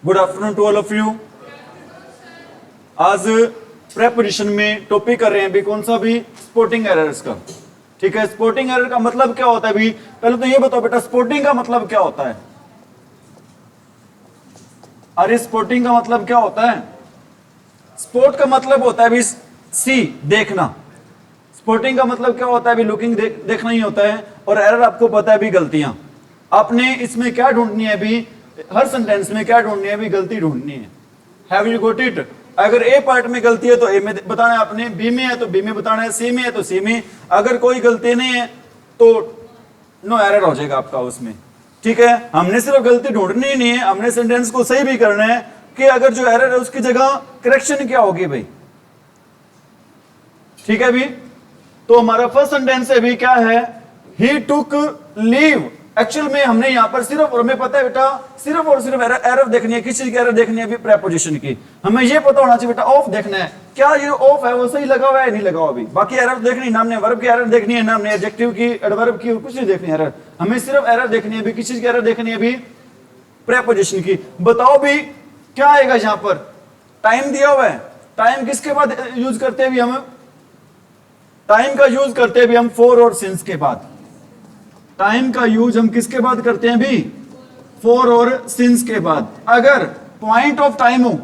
Good afternoon to all of you. आज preposition में topic कर रहे हैं अभी कौन सा भी स्पोर्टिंग एरर्स का। ठीक है, स्पोर्टिंग एरर का मतलब क्या होता है अभी पहले तो ये बताओ बेटा, स्पोर्टिंग का मतलब क्या होता है? अरे स्पोर्टिंग का मतलब क्या होता है? स्पोर्ट का मतलब होता है अभी सी देखना। स्पोर्टिंग का मतलब क्या होता है अभी लुकिंग देखना ही होता है। और एरर आपको पता है अभी गलतियां। आपने इसमें क्या ढूंढनी है अभी, हर सेंटेंस में क्या ढूंढनी है अभी, गलती ढूंढनी है। Have you got it? अगर ए पार्ट में गलती है तो ए में बताना है आपने, बी में है तो बी में बताना है, सी में है तो सी में। अगर कोई गलती नहीं है तो नो एरर हो जाएगा आपका उसमें। ठीक है, हमने सिर्फ गलती ढूंढनी ही नहीं है, हमने सेंटेंस को सही भी करना है कि अगर जो एरर है उसकी जगह करेक्शन क्या होगी भाई। ठीक है अभी तो हमारा फर्स्ट सेंटेंस अभी क्या है, ही टुक लीव। एक्चुअल में हमने यहां पर सिर्फ, और हमें पता है बेटा सिर्फ और सिर्फ एरर देखनी है। किस चीज की एरर देखनी है अभी? प्रेपोजिशन की। हमें ये पता होना चाहिए बेटा ऑफ देखना है, क्या ये ऑफ है वो सही लगा हुआ है नहीं लगा हुआ अभी। बाकी एरर देखनी, ना हमने वर्ब की एरर देखनी है, ना हमने एडजेक्टिव की, एडवर्ब की, कुछ नहीं देखनी है एरर। हमें सिर्फ एरर देखनी है अभी। किस चीज की एरर देखनी है अभी? प्रेपोजिशन की। बताओ भी क्या आएगा यहां पर? टाइम दिया हुआ है। टाइम किसके बाद यूज करते हैं अभी हम? टाइम का यूज करते हैं अभी हम फॉर और सिंस के बाद। टाइम का यूज हम किसके बाद करते हैं भी? फॉर और सिंस के बाद। अगर पॉइंट ऑफ टाइम हो,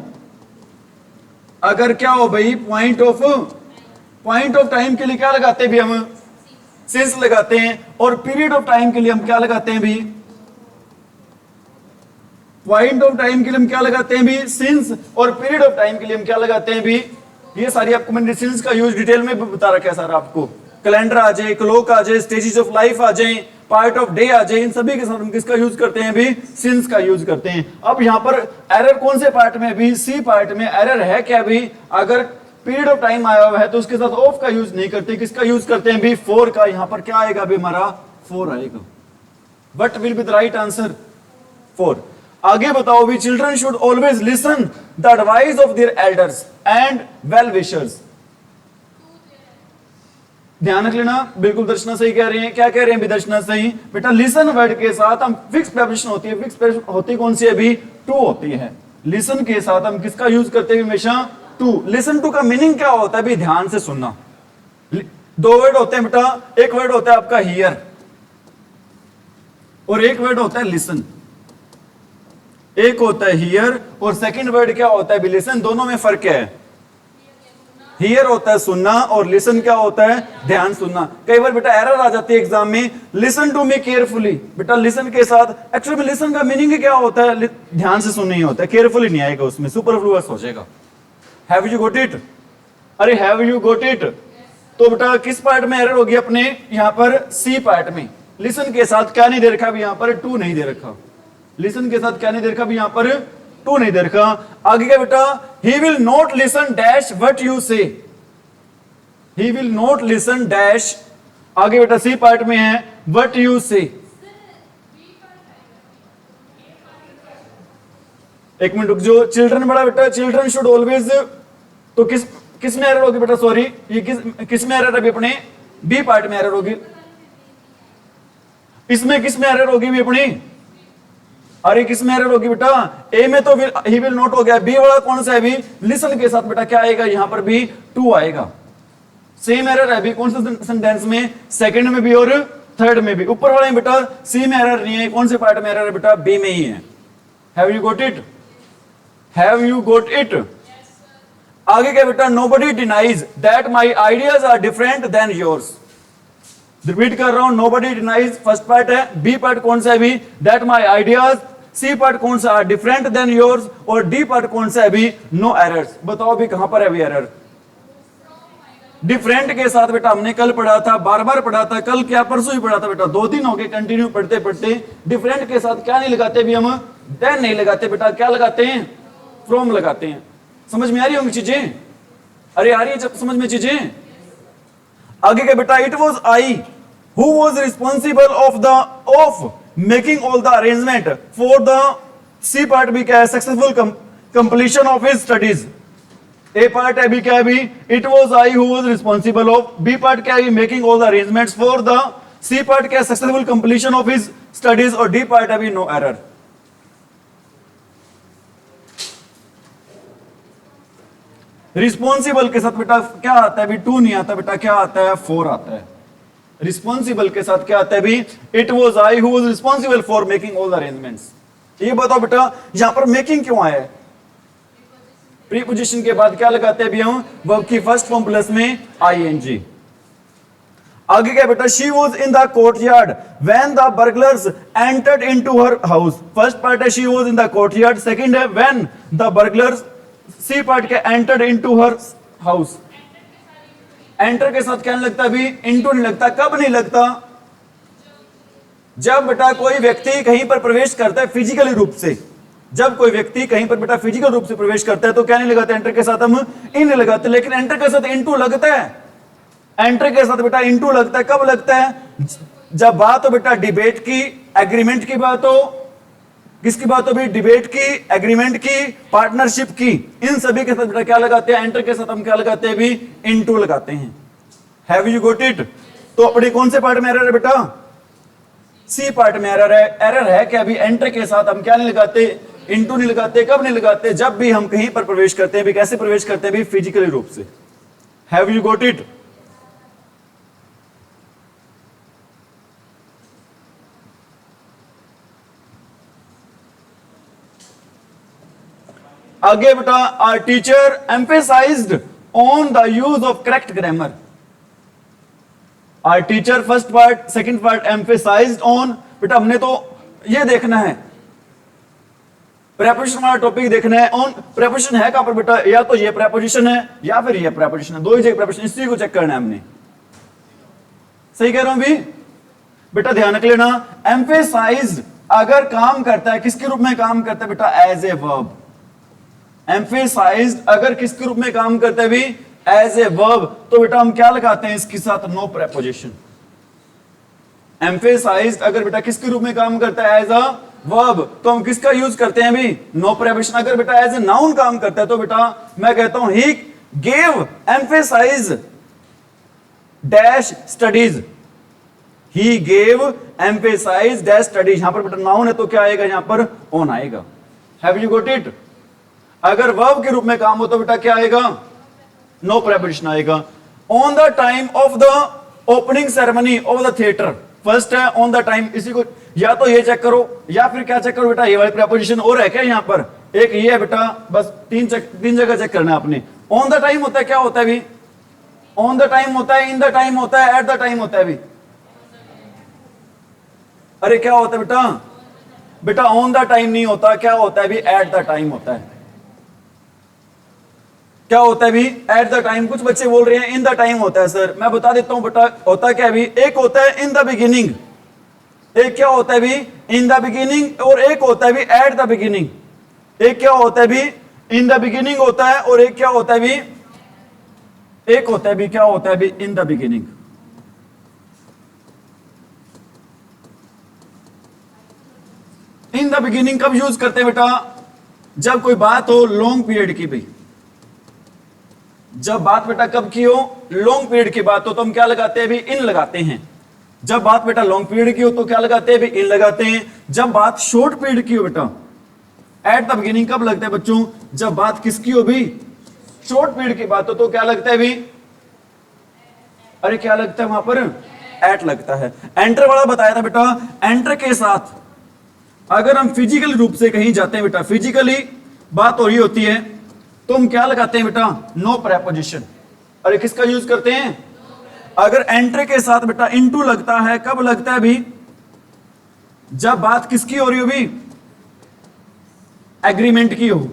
अगर क्या हो भाई पॉइंट ऑफ टाइम के लिए क्या लगाते हैं भी हम? सिंस लगाते हैं। और पीरियड ऑफ टाइम के लिए हम क्या लगाते हैं भी? पॉइंट ऑफ टाइम के लिए हम क्या लगाते हैं भी? सिंस। और पीरियड ऑफ टाइम के लिए हम क्या लगाते हैं भी? ये सारी आपको मैंने सिंस का यूज डिटेल में बता रखा है सारा आपको। कैलेंडर आ जाए, क्लॉक आ जाए, स्टेजेस ऑफ लाइफ आ जाए, पार्ट ऑफ डे आ जाए, इन सभी के साथ हम किसका यूज करते हैं भी? सिंस का यूज करते हैं। अब यहां पर एरर कौन से पार्ट में भी? सी पार्ट में एरर है क्या भी? अगर पीरियड ऑफ टाइम आया हुआ है तो उसके साथ ऑफ का यूज नहीं करते, किसका यूज करते हैं भी? फॉर का। यहां पर क्या आएगा भी हमारा? फॉर आएगा। What will be the right answer? For. आगे बताओ भी, children should always listen the advice of their elders and well wishers. ध्यान रख लेना, बिल्कुल दर्शना सही कह रही है। क्या कह रहे हैं दर्शना सही? बेटा लिसन वर्ड के साथ हम फिक्स प्रेपोजिशन होती है। फिक्स प्रेपोजिशन होती कौन सी है अभी? टू होती है। लिसन के साथ हम किसका यूज करते हैं हमेशा? टू। लिसन टू का मीनिंग क्या होता है? भी ध्यान से सुनना। दो वर्ड होते हैं बेटा, एक वर्ड होता है आपका हियर और एक वर्ड होता है लिसन। एक होता है हियर और सेकंड वर्ड क्या होता है भी? लिसन। दोनों में फर्क क्या है? हियर होता है सुनना और लिसन क्या होता है? ध्यान सुनना। कई बार बेटा एरर आ जाती है एग्जाम में, लिसन टू मी केयरफुली। बेटा लिसन के साथ एक्चुअली में लिसन का मीनिंग क्या होता है? ध्यान से सुनना ही होता है, केयरफुली नहीं आएगा उसमें, सुपरफ्लुअस हो जाएगा। Have you got it? अरे हैव यू गॉट इट? तो बेटा किस पार्ट में एरर होगी अपने? यहां पर सी पार्ट में। लिसन के साथ क्या नहीं दे रखा भी? यहां पर टू नहीं दे रखा। लिसन के साथ क्या नहीं दे रखा भी? यहां पर टू नहीं दे रखा। आगे क्या बेटा? He will not listen dash what you say. He will not listen dash, आगे बेटा सी पार्ट में है, व्हाट यू से। एक मिनट रुक जो। चिल्ड्रन बड़ा बेटा, चिल्ड्रन शुड ऑलवेज, तो किस में एरर होगी बेटा? सॉरी, ये किस में एरर अभी अपने? बी पार्ट में एरर होगी। इसमें किस में एरर होगी भी अपनी? अरे किस में एरर होगी बेटा? ए में तो ही विल नॉट हो गया। बी वाला कौन सा है भी? लिसन के साथ बेटा क्या आएगा यहां पर भी? टू आएगा। सेम एरर है भी कौन से सेंटेंस में? सेकंड में भी और थर्ड में भी। ऊपर वाले में बेटा सी में एरर नहीं है। कौन से पार्ट में एरर है बेटा? बी में ही है। Have you got it? Have you got it? आगे क्या बेटा? Nobody denies that my ideas are different than yours. Repeat कर रहा हूं, नोबडी डिनाइज फर्स्ट पार्ट है। बी पार्ट कौन सा है भी? That my ideas. C part कौन सा है? Different than yours. और डी पार्ट कौन सा है भी? No errors. बताओ भी कहां पर है भी एरर? डिफरेंट के साथ बेटा हमने कल पढ़ा था, बार बार पढ़ा था, कल क्या परसों ही पढ़ा था बेटा, 2 दिन हो गए कंटिन्यू पढ़ते पढ़ते। डिफरेंट के साथ क्या नहीं लगाते भी हम? देन नहीं लगाते बेटा, क्या लगाते हैं? फ्रॉम लगाते हैं। समझ में आ रही होंगी चीजें? अरे आ रही है जब समझ में चीजें? आगे क्या बेटा? It was I who was responsible of making all the arrangement for the. C part भी क्या है? Successful completion of his studies. A part है भी क्या है भी? It was I who was responsible of. B part क्या है? Making all the arrangements for the. C part क्या है? Successful completion of his studies. और डी पार्ट है भी नो एरर। रिस्पॉन्सिबल के साथ बेटा क्या आता है भी? टू नहीं आता बेटा, क्या आता है? फोर आता है। रिस्पॉन्सिबल के साथ क्या आता है भी? It was I who was responsible for making all the arrangements. ये बताओ बेटा यहां पर मेकिंग क्यों आया है? प्रीपोजिशन के बाद क्या लगाते हैं भी हम? वर्ब की फर्स्ट फॉर्म प्लस में आईएनजी। आगे क्या बेटा? She was in the courtyard when the burglars entered into her house. First part है she was in the courtyard, second है when the burglars, C part के entered into her house. Enter के साथ क्या नहीं लगता भी? इनटू नहीं लगता। कब नहीं लगता? जब बेटा कोई व्यक्ति कहीं पर प्रवेश करता है फिजिकली रूप से। जब कोई व्यक्ति कहीं पर बेटा फिजिकल रूप से प्रवेश करता है तो क्या नहीं लगाते? एंटर के साथ हम इन लगाते। लेकिन एंटर के साथ इनटू लगता है। एंटर के साथ बेटा इनटू लगता है। कब लगता है? जब बात हो बेटा डिबेट की, एग्रीमेंट की बात हो। किसकी बात हो भी? डिबेट की, एग्रीमेंट की, पार्टनरशिप की। इन सभी के साथ बेटा क्या लगाते हैं? एंटर के साथ हम क्या लगाते हैं भी? इनटू लगाते हैं। Have you got it? तो अपने कौन से पार्ट में एरर है बेटा? सी पार्ट में एरर है। एरर है क्या भी? एंटर के साथ हम क्या नहीं लगाते? इनटू नहीं लगाते। कब नहीं लगाते? जब भी हम कहीं पर प्रवेश करते हैं भी। कैसे प्रवेश करते हैं भी? फिजिकली रूप से। Have you got it? आगे बेटा our teacher emphasised on the use of correct grammar. Our teacher first part, second part emphasised on. बेटा हमने तो ये देखना है, प्रेपोजिशन वाला टॉपिक देखना है। ऑन प्रेपोजिशन है कहां पर बेटा? या तो ये प्रेपोजिशन है या फिर ये प्रेपोजिशन है। दो ही जगह प्रेपोजिशन, इसी को चेक करना है हमने। सही कह रहा हूं भी? बेटा ध्यान रख लेना, एम्फेसाइज्ड अगर काम करता है किसके रूप में काम करता है बेटा? As a verb. एम्फेसाइज्ड अगर किसके रूप में काम करता है भी? As a verb. तो बेटा हम क्या लगाते हैं इसके साथ? No preposition. एम्फेसाइज्ड अगर बेटा किसके रूप में काम करता है? एज अ वर्ब, तो हम किसका यूज करते हैं भी? No preposition. अगर बेटा एज ए नाउन काम करता है तो बेटा मैं कहता हूं he gave emphasise dash studies. He gave emphasise dash studies. यहां पर बेटा नाउन है तो क्या आएगा? यहां पर ऑन आएगा। Have you got it? अगर वर्ब के रूप में काम हो तो बेटा क्या आएगा? नो प्रेपोजिशन आएगा। On the time of the opening ceremony of the theatre. First है ऑन द टाइम। इसी को या तो ये चेक करो या फिर क्या चेक करो बेटा? ये वाली प्रेपोजिशन और है क्या यहां पर? एक ये है बेटा, बस तीन जगह चेक करना है आपने। ऑन द टाइम होता है, क्या होता है भी? ऑन द टाइम होता है, इन द टाइम होता है, एट द टाइम होता है भी। अरे क्या होता है बेटा? बेटा ऑन द टाइम नहीं होता, क्या होता है भी? एट द टाइम होता है। क्या होता है भी? At the time. कुछ बच्चे बोल रहे हैं इन द टाइम होता है। सर मैं बता देता हूं बेटा होता क्या भी? एक होता है इन द बिगिनिंग, एक क्या होता है भी? इन द बिगिनिंग, और एक होता है भी एट द बिगिनिंग। एक क्या होता है भी? इन द बिगिनिंग होता है, और एक क्या होता है भी? एक होता है भी क्या होता है भी? In the beginning. In the beginning कब यूज करते हैं बेटा? जब कोई बात हो लॉन्ग पीरियड की भाई। जब बात बेटा कब की हो? लॉन्ग पीरियड की बात हो तो हम क्या लगाते हैं भी? इन लगाते हैं। जब बात बेटा लॉन्ग पीरियड की हो तो क्या लगाते हैं भी? इन लगाते हैं। जब बात शॉर्ट पीरियड की हो बेटा एट द बिगिनिंग कब लगता है बच्चों? जब बात किसकी हो भी? शॉर्ट पीरियड की बात हो तो क्या लगता है भी? अरे क्या लगता है वहां पर? एट लगता है। एंटर वाला बताया था बेटा, एंटर के साथ अगर हम फिजिकली रूप से कहीं जाते हैं बेटा, फिजिकली बात हो रही होती है तो हम क्या लगाते हैं बेटा? No preposition. अरे किसका यूज करते हैं? अगर एंटर के साथ बेटा इनटू लगता है, कब लगता है भी? जब बात किसकी हो रही हो भी? एग्रीमेंट की हो।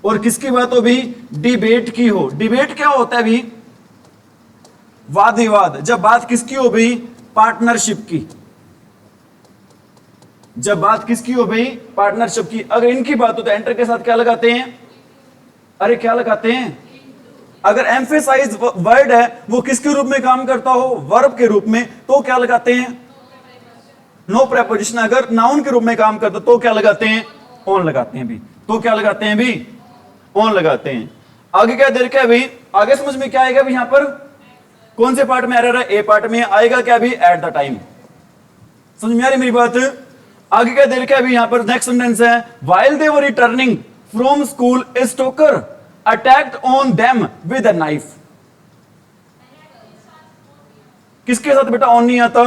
और किसकी बात हो भी? डिबेट की हो। डिबेट क्या होता है भी? वाद विवाद। जब बात किसकी हो भी? पार्टनरशिप की। जब बात किसकी हो भाई? पार्टनरशिप की। अगर इनकी बात हो तो एंटर के साथ क्या लगाते हैं? अरे क्या लगाते हैं? अगर एम्फेसाइज वर्ड है वो किसके रूप में काम करता हो? वर्ब के रूप में, तो क्या लगाते हैं? No preposition. अगर नाउन के रूप में काम करता तो क्या लगाते हैं? ऑन लगाते हैं भी। तो क्या लगाते हैं भी? ऑन लगाते हैं। आगे क्या दे रखा है भी? आगे समझ में क्या आएगा भी? यहां पर कौन से पार्ट में एरर है? ए पार्ट में आएगा क्या भी? At the time. समझ में आ रही मेरी बात? आगे क्या दे रखा है भी? यहां पर नेक्स्ट सेंटेंस है, while they were returning from school A Stoker attacked on them with a knife. किसके साथ बेटा ऑन नहीं आता?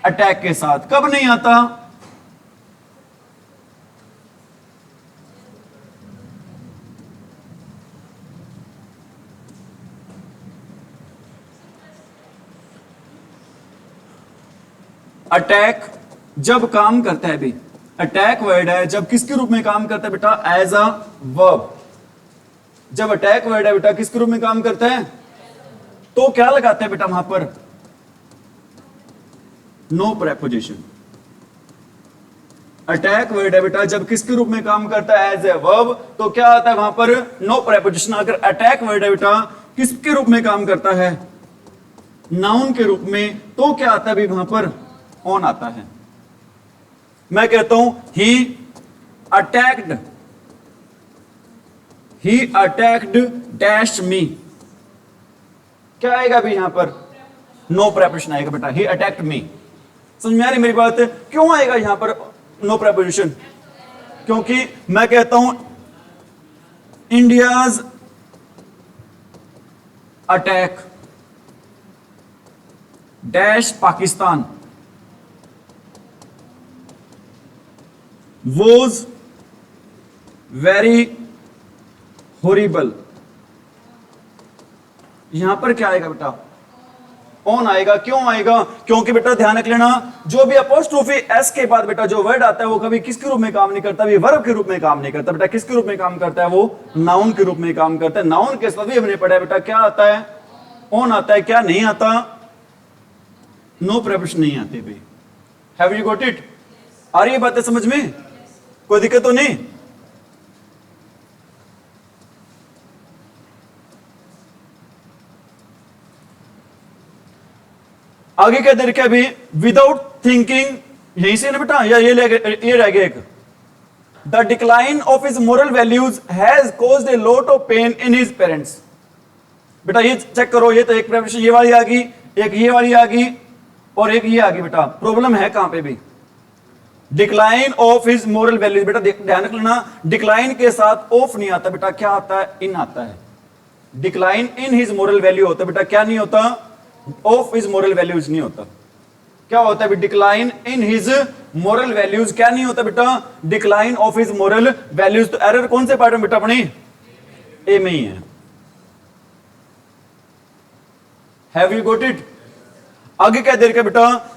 अटैक के साथ। कब नहीं आता? अटैक जब काम करता है भी, अटैक वर्ड है जब किसके रूप में काम करता है बेटा? As a verb. जब अटैक वर्ड है बेटा किसके रूप में काम करता है? तो क्या लगाते हैं बेटा वहां पर? No preposition. अटैक वर्ड है बेटा जब किसके रूप में काम करता है? As a verb. तो क्या आता है वहां पर? No preposition. अगर अटैक वर्ड है बेटा किसके रूप में काम करता है? नाउन के रूप में। तो क्या आता है भी वहां पर? ऑन आता है। मैं कहता हूं ही अटैक्ड डैश मी। क्या आएगा भी यहां पर? नो प्रेपोजिशन आएगा बेटा। ही अटैक्ड मी। समझ में आ रही मेरी बात? क्यों आएगा यहां पर नो प्रेपोजिशन? क्योंकि मैं कहता हूं India's attack dash Pakistan was very horrible. यहां पर क्या आएगा बेटा? ऑन आएगा। क्यों आएगा? क्योंकि बेटा ध्यान रख लेना, जो भी अपोस्ट्रोफी एस के बाद बेटा जो वर्ड आता है वो कभी किसके रूप में काम नहीं करता? भी वर्ब के रूप में काम नहीं करता बेटा। किसके रूप में काम करता है? वो नाउन के रूप में काम करता है। नाउन के साथ भी हमने पढ़ा बेटा क्या आता है? ऑन आता है। क्या नहीं आता? नो प्रेपोजिशन नहीं आते भाई। Have you got it? आ रही है बातें समझ में? कोई दिक्कत तो नहीं? आगे क्या दे रखा है अभी? Without thinking. यहीं से ना बेटा, या ये रह गया एक। The decline of his moral values has caused a lot of pain in his parents. बेटा ये चेक करो, ये तो एक प्रेपोजिशन ये वाली आ गई, एक ये वाली आ गई और एक ये आ गई बेटा। प्रॉब्लम है कहां पे भी? Decline of his moral values. बेटा ध्यान रख लेना, डिक्लाइन के साथ ऑफ नहीं आता बेटा। क्या आता है? इन आता है। Decline in his moral value होता है बेटा। क्या नहीं होता? ऑफ हिज मोरल वैल्यूज नहीं होता। क्या होता है? Decline in his moral values. क्या नहीं होता बेटा? Decline of his moral values. तो एरर कौन से पार्ट में बेटा? अपने ए में ही है। Have you got it? आगे क्या दे रखा बेटा?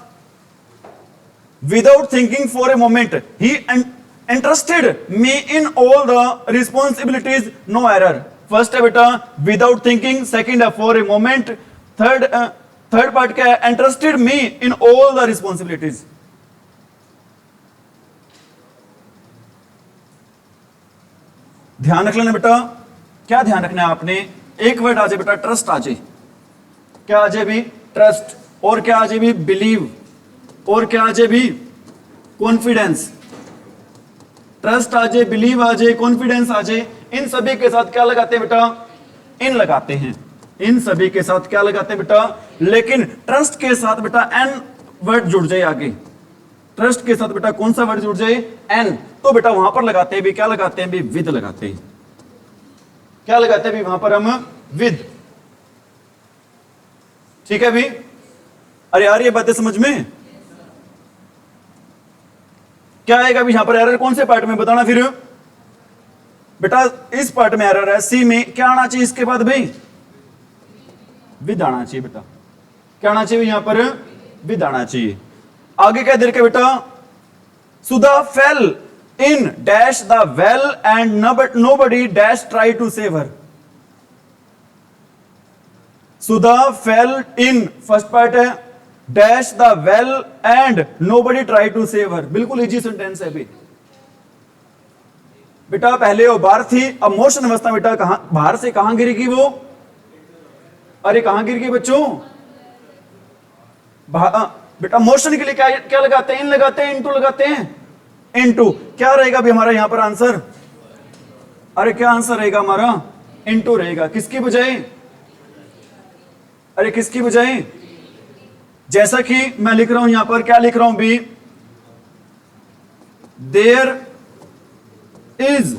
Without thinking for a moment he entrusted me in all the responsibilities, no error. First है बेटा विदाउट थिंकिंग, सेकंड है for a moment, third part क्या है? entrusted me in all the responsibilities. ध्यान रख लेना बेटा। क्या ध्यान रखना है आपने? एक वर्ड आ जाए बेटा ट्रस्ट आ जाए। क्या आ जाए भी? ट्रस्ट। और क्या आ जाए भी? बिलीव। और क्या आ जाए भी? कॉन्फिडेंस। ट्रस्ट आ जाए, बिलीव आ जाए, कॉन्फिडेंस आ जाए। इन सभी के साथ क्या लगाते हैं बेटा? इन लगाते हैं। इन सभी के साथ क्या लगाते हैं बेटा? लेकिन ट्रस्ट के साथ बेटा एन वर्ड जुड़ जाए आगे। ट्रस्ट के साथ बेटा कौन सा वर्ड जुड़ जाए? एन। तो बेटा वहां पर लगाते हैं भी, क्या लगाते हैं भी? विद लगाते हैं। क्या लगाते हैं भी वहां पर हम? विद। ठीक है भी? अरे यार ये बातें समझ में? क्या आएगा भी यहां पर? एरर कौन से पार्ट में बताना फिर बेटा? इस पार्ट में एरर है। सी में क्या आना चाहिए इसके बाद भाई? विद आना चाहिए बेटा। क्या आना चाहिए यहां पर? विद आना चाहिए। आगे क्या दे रखा बेटा? Sudha fell in dash the well and nobody dash try to save her. Sudha fell in, first part है, dash the well and nobody try to save her. बिल्कुल इजी सेंटेंस है भी बेटा। पहले वो बाहर थी, अब मोशन अवस्था बेटा कहां बाहर से कहां गिरेगी वो? अरे कहां गिर गई बच्चों? बेटा मोशन के लिए क्या क्या लगाते हैं? इन लगाते हैं, इनटू लगाते हैं। इनटू। क्या रहेगा भी हमारा यहां पर आंसर? अरे क्या आंसर रहेगा हमारा? इनटू रहेगा। किसकी बजाय? अरे किसकी बजाय? जैसा कि मैं लिख रहा हूं यहां पर, क्या लिख रहा हूं भी? There is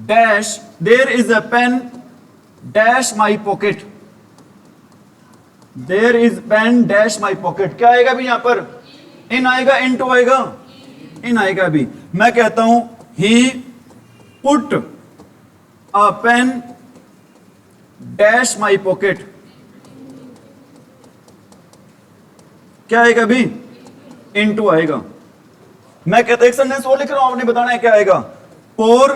dash there is a pen dash my pocket, there is pen dash my pocket, क्या आएगा भी यहां पर? इन आएगा, इन टू आएगा, इन आएगा भी। मैं कहता हूं he put a pen dash my pocket, क्या आएगा भी? इन टू आएगा। मैं कहता एक सेंटेंस और लिख रहा हूं, आपने बताना है क्या आएगा। पोर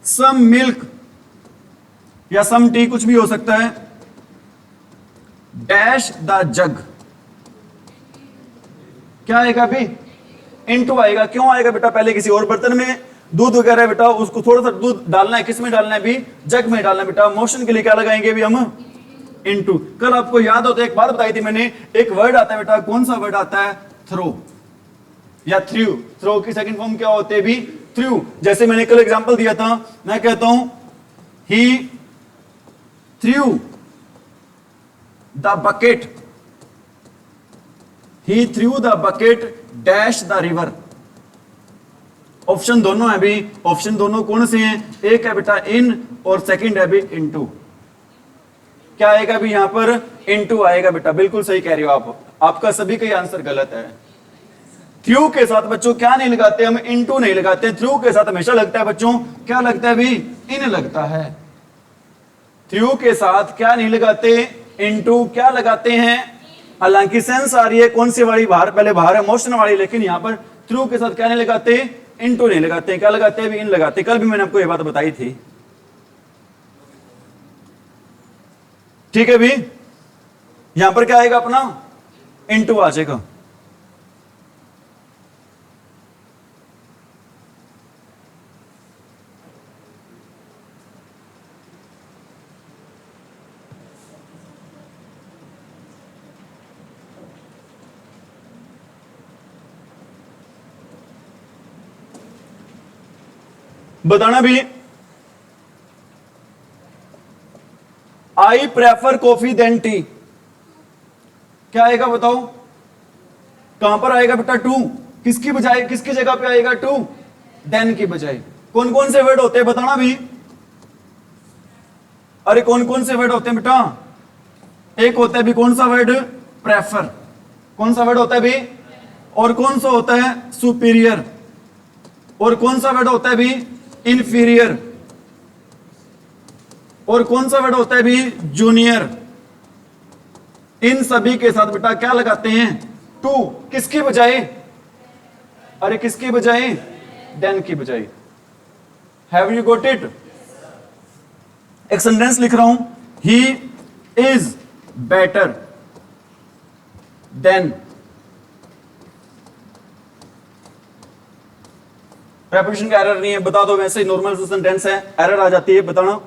सम मिल्क या सम टी, कुछ भी हो सकता है, डैश द जग, क्या आएगा भी? इनटू आएगा। क्यों आएगा बेटा? पहले किसी और बर्तन में दूध वगैरह है बेटा, उसको थोड़ा सा दूध डालना है, किस में डालना है भी? जग में डालना है बेटा। मोशन के लिए क्या लगाएंगे भी हम? इनटू। कल आपको याद होता है, एक बात बताई थी मैंने, एक वर्ड आता है बेटा, कौन सा वर्ड आता है? थ्रो या थ्रू। थ्रो की सेकंड फॉर्म क्या होते हैं भी? थ्रू। जैसे मैंने कल एग्जांपल दिया था, मैं कहता हूं he threw the bucket, he threw the bucket dash the river. Option दोनों है भी, ऑप्शन दोनों कौन से हैं? एक है बेटा इन और सेकंड है भी इनटू। क्या आएगा भी यहां पर? इनटू आएगा बेटा, बिल्कुल सही कह रहे हो आप। आपका सभी का आंसर गलत है। थ्रू के साथ बच्चों क्या नहीं लगाते हम? इनटू नहीं लगाते। थ्रू के साथ हमेशा लगता है बच्चों, क्या लगता है भी? इन लगता है। थ्रू के साथ क्या नहीं लगाते? इनटू। क्या लगाते हैं? हालांकि सेंस आ रही है कौन सी वाली? बाहर, पहले बाहर है मोशन वाली, लेकिन यहां पर थ्रू के साथ क्या नहीं लगाते? इनटू नहीं लगाते। क्या लगाते हैं भी? इन लगाते। कल भी मैंने आपको यह बात बताई थी, ठीक है भी। यहां पर क्या आएगा अपना? इनटू आ जाएगा। बताना भी, I prefer coffee than tea, क्या आएगा बताओ? कहां पर आएगा बेटा? टू। किसकी बजाय, किसकी जगह पे आएगा? टू देन की बजाय। कौन कौन से वर्ड होते हैं बताना भी। अरे कौन कौन से वर्ड होते हैं बेटा? एक होता है भी कौन सा वर्ड? प्रेफर। कौन सा वर्ड होता है भी? और कौन सा होता है? सुपीरियर। और कौन सा वर्ड होता है भी? इंफीरियर। और कौन सा वर्ड होता है भी? जूनियर। इन सभी के साथ बेटा क्या लगाते हैं? टू। किसकी बजाय? अरे किसकी बजाय? देन की बजाय। Have you got it? एक सेंटेंस लिख रहा हूं, he is better than. Preposition का एरर नहीं है, बता दो। वैसे ही नॉर्मल सेंटेंस है, एरर आ जाती है, बताना।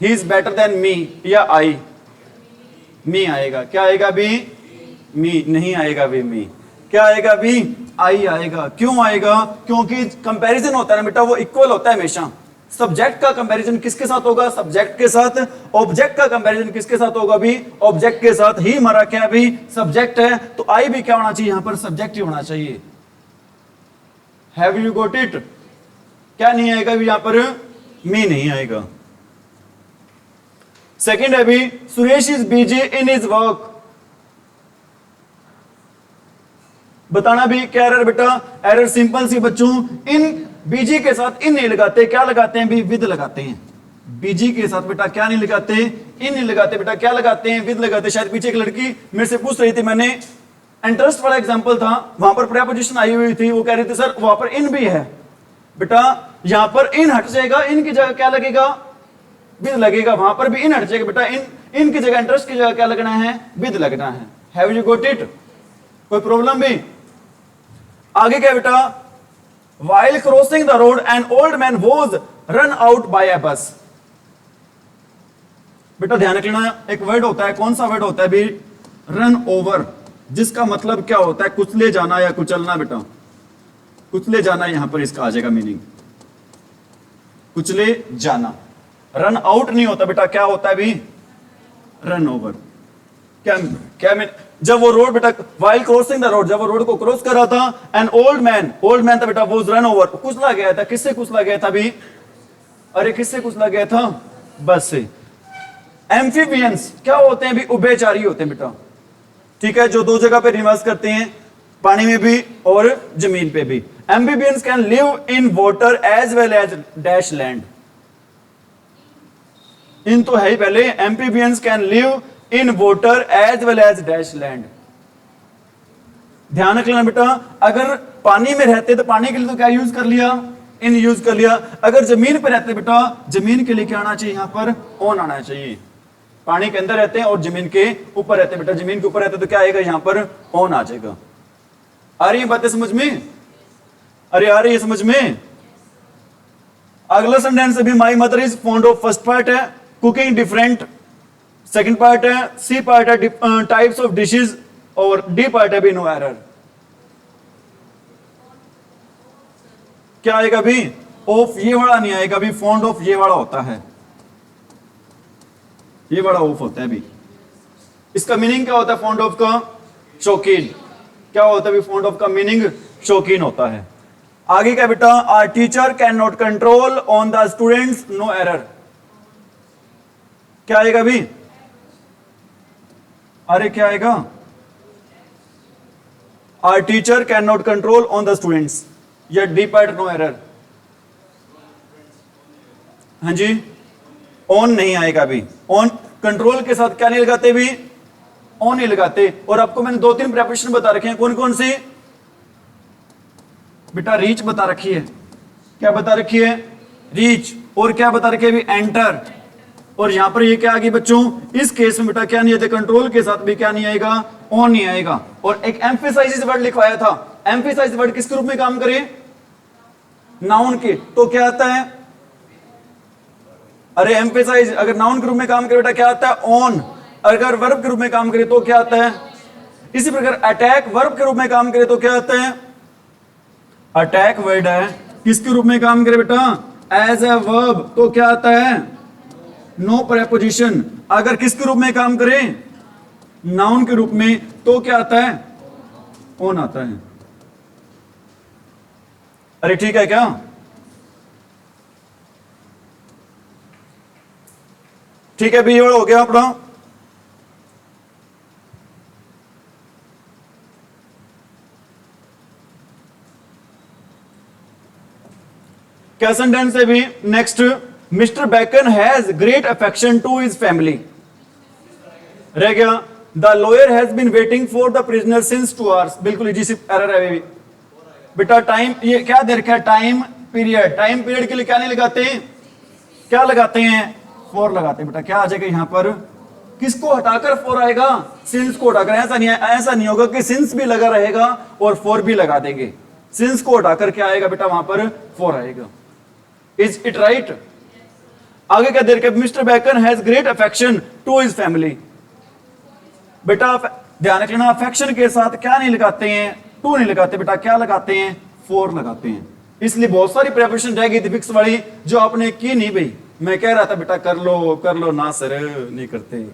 He is better than me या आई? मी आएगा। क्या आएगा भी? मी नहीं आएगा भी मी। क्या आएगा भी? आई आएगा। क्यों आएगा? क्योंकि कंपैरिजन होता है ना बेटा, वो इक्वल होता है हमेशा। सब्जेक्ट का कंपैरिजन किसके साथ होगा? सब्जेक्ट के साथ। ऑब्जेक्ट का कंपैरिजन किसके साथ होगा भी? ऑब्जेक्ट के साथ। ही हमारा क्या भी? सब्जेक्ट है, तो आई भी क्या होना चाहिए? यहां पर सब्जेक्ट ही होना चाहिए। Have you got it? क्या नहीं आएगा भी यहां पर? मी नहीं आएगा। सेकंड है भी, Suresh is busy in his work. बताना भी क्या एरर बेटा? एरर सिंपल सी बच्चों, इन बीजी के साथ इन नहीं लगाते। क्या लगाते हैं भी? विद लगाते हैं। बीजी के साथ बेटा क्या नहीं लगाते? इन नहीं लगाते बेटा। क्या लगाते हैं? विद लगाते। शायद पीछे एक लड़की मेरे से पूछ रही थी, मैंने इंटरेस्ट वाला एग्जांपल था, वहां पर प्रेपोजिशन आई हुई थी, वो कह रही थी सर वहां पर इन भी है। बेटा यहां पर इन हट जाएगा, इन की जगह क्या लगेगा? विद लगेगा। वहां पर भी इन हट जाएगा बेटा, इन की जगह, इंटरेस्ट की जगह क्या लगना है? विद लगना है। Have you got it? कोई प्रॉब्लम भी? आगे क्या बेटा? While crossing the road, an old man was run out by a bus. बेटा ध्यान रखना, एक वर्ड होता है, कौन सा वर्ड होता है भी? रन ओवर, जिसका मतलब क्या होता है? कुचले जाना या कुचलना बेटा। कुचले जाना यहां पर इसका आ जाएगा मीनिंग, कुचले जाना। रन आउट नहीं होता बेटा, क्या होता है भी? Run over. क्या क्या मैं जब वो रोड बेटा वाइल क्रॉसिंग द रोड, जब वो रोड को क्रॉस कर रहा था, एन ओल्ड मैन था बेटा, वो रन ओवर, कुचला गया था। किससे कुचला गया था अभी? अरे किससे कुचला गया था? बस से। एम्फीबियंस क्या होते हैं अभी? उभयचारी होते हैं बेटा, ठीक है, जो दो जगह पे निवास करते हैं, पानी में भी और जमीन पे भी। Amphibians can live in water as well as dash land. In तो है ही पहले, amphibians can live in water as well as dash land. ध्यान रख लेना बेटा, अगर पानी में रहते तो पानी के लिए तो क्या यूज कर लिया? इन यूज कर लिया। अगर जमीन पे रहते बेटा, जमीन के लिए क्या आना चाहिए? यहां पर ऑन आना चाहिए। पानी के अंदर रहते हैं और जमीन के ऊपर रहते हैं बेटा, जमीन के ऊपर रहते तो क्या आएगा? यहां पर ऑन आ जाएगा। आ रही है बातें समझ में? अरे आ रही है समझ में? अगला सेंटेंस अभी my mother is fond of, first part है कुकिंग डिफरेंट, सेकंड पार्ट है, सी पार्ट है टाइप्स ऑफ डिशेज, और डी पार्ट है भी नो एरर। क्या आएगा अभी? ऑफ ये वाला नहीं आएगा अभी, फॉन्ड ऑफ ये वाला होता है, ये वाला ऑफ होता है अभी। इसका मीनिंग क्या होता है फॉन्ड ऑफ का? शौकीन। क्या होता है अभी फॉन्ड ऑफ का मीनिंग? शौकीन होता है। आगे क्या बेटा? Our teacher can not control on the students, no error. क्या आएगा अभी? अरे क्या आएगा? Our teacher can not control on the students, या डी पार्ट नो एरर। हाँ जी, ऑन नहीं आएगा अभी। ऑन कंट्रोल के साथ क्या नहीं लगाते भी? ऑन नहीं लगाते। और आपको मैंने 2-3 प्रेपोजिशन बता रखे हैं, कौन कौन सी बेटा? रीच बता रखी है। क्या बता रखी है? रीच। और क्या बता रखी है अभी? एंटर। और यहां पर ये क्या आ गई बच्चों? इस केस में बेटा क्या नहीं आते? कंट्रोल के साथ भी क्या नहीं आएगा? ऑन नहीं आएगा। और एक एम्फेसाइज वर्ड लिखवाया था, एम्फेसाइज वर्ड किसके रूप में काम करे? नाउन के। तो क्या आता है? अरे एम्फेसाइज अगर नाउन के रूप में काम करे बेटा क्या आता है? ऑन। अगर वर्ब के रूप में काम करे तो क्या आता है? इसी प्रकार अटैक वर्ब के रूप में काम करे तो क्या आता है? अटैक वर्ड है, किसके रूप में काम करे बेटा? As a verb. तो क्या आता है? No preposition. अगर किसके रूप में काम करे? नाउन के रूप में, तो क्या आता है? ऑन आता है। अरे ठीक है क्या? ठीक है भी, हो गया अपना। क्या सेंटेंस है भी? Next, mister Bacon has great affection to his family. रह गया, the lawyer has been waiting for the prisoner since 2 hours. बिल्कुल इजी सी एरर है बेबी बेटा। टाइम ये क्या दे रखा है? Time period. टाइम पीरियड के लिए क्या नहीं लगाते? क्या लगाते हैं? फॉर लगाते हैं बेटा। क्या आ जाएगा यहां पर? किसको हटाकर फॉर आएगा? सिंस को हटाकर। ऐसा नहीं होगा कि सिंस भी लगा रहेगा और फॉर भी लगा देंगे। सिंस को हटाकर क्या आएगा बेटा? वहां पर फॉर आएगा। Is it right? आगे क्या देर के? Mister Bacon has great affection to his family. बेटा ध्यान रखना, अफेक्शन के साथ क्या नहीं लगाते हैं? टू नहीं लगाते बेटा। क्या लगाते हैं? फॉर लगाते हैं। इसलिए बहुत सारी प्रेपरेशन रह गई थी फिक्स वाली जो आपने की नहीं भाई। मैं कह रहा था बेटा कर लो ना सर, नहीं करते।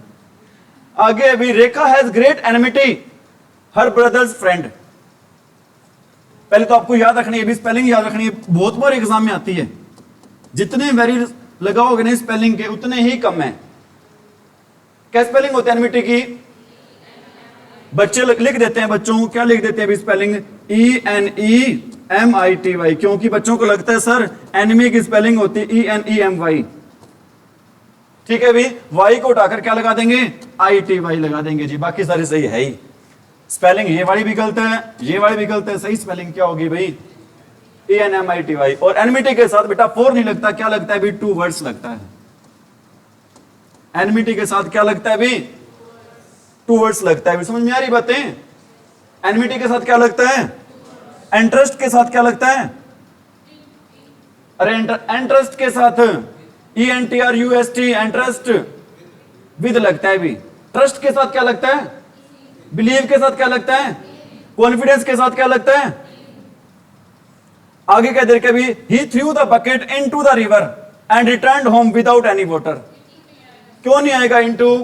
आगे अभी, Rekha has great enmity her brother's friend. पहले तो आपको याद रखनी है, भी स्पेलिंग याद रखनी है, बहुत बार एग्जाम में आती है। जितने वेरी लगाओगे नहीं स्पेलिंग के उतने ही कम है। क्या स्पेलिंग होती है एनिमिटी की? बच्चे लिख देते हैं, बच्चों क्या लिख देते हैं अभी स्पेलिंग? ENEMITY, क्योंकि बच्चों को लगता है सर एनिमी की स्पेलिंग होती है ENEMY। ठीक है भी, वाई को उठाकर क्या लगा देंगे? ITY लगा देंगे जी। बाकी सारी सही है ही। स्पेलिंग ये वाली भी गलत है, ये वाली भी गलत है। सही स्पेलिंग क्या होगी भाई? ENEMITY। और एनिमिटी के साथ बेटा 4 नहीं लगता, क्या लगता है भी? 2 वर्ड्स लगता है। एनिमिटी के साथ क्या लगता है भी? 2 वर्ड्स लगता है। समझ में आ रही बातें? एनिमिटी के साथ क्या लगता है? इंटरेस्ट के साथ क्या लगता है? अरे इंटरेस्ट के साथ ENTRUST, इंटरेस्ट विद लगता है भी। ट्रस्ट के साथ क्या लगता है? बिलीव के साथ क्या लगता है? कॉन्फिडेंस के साथ क्या लगता है? आगे क्या देर के भी, he threw the bucket into the river and returned home without any water. क्यों नहीं आएगा इनटू?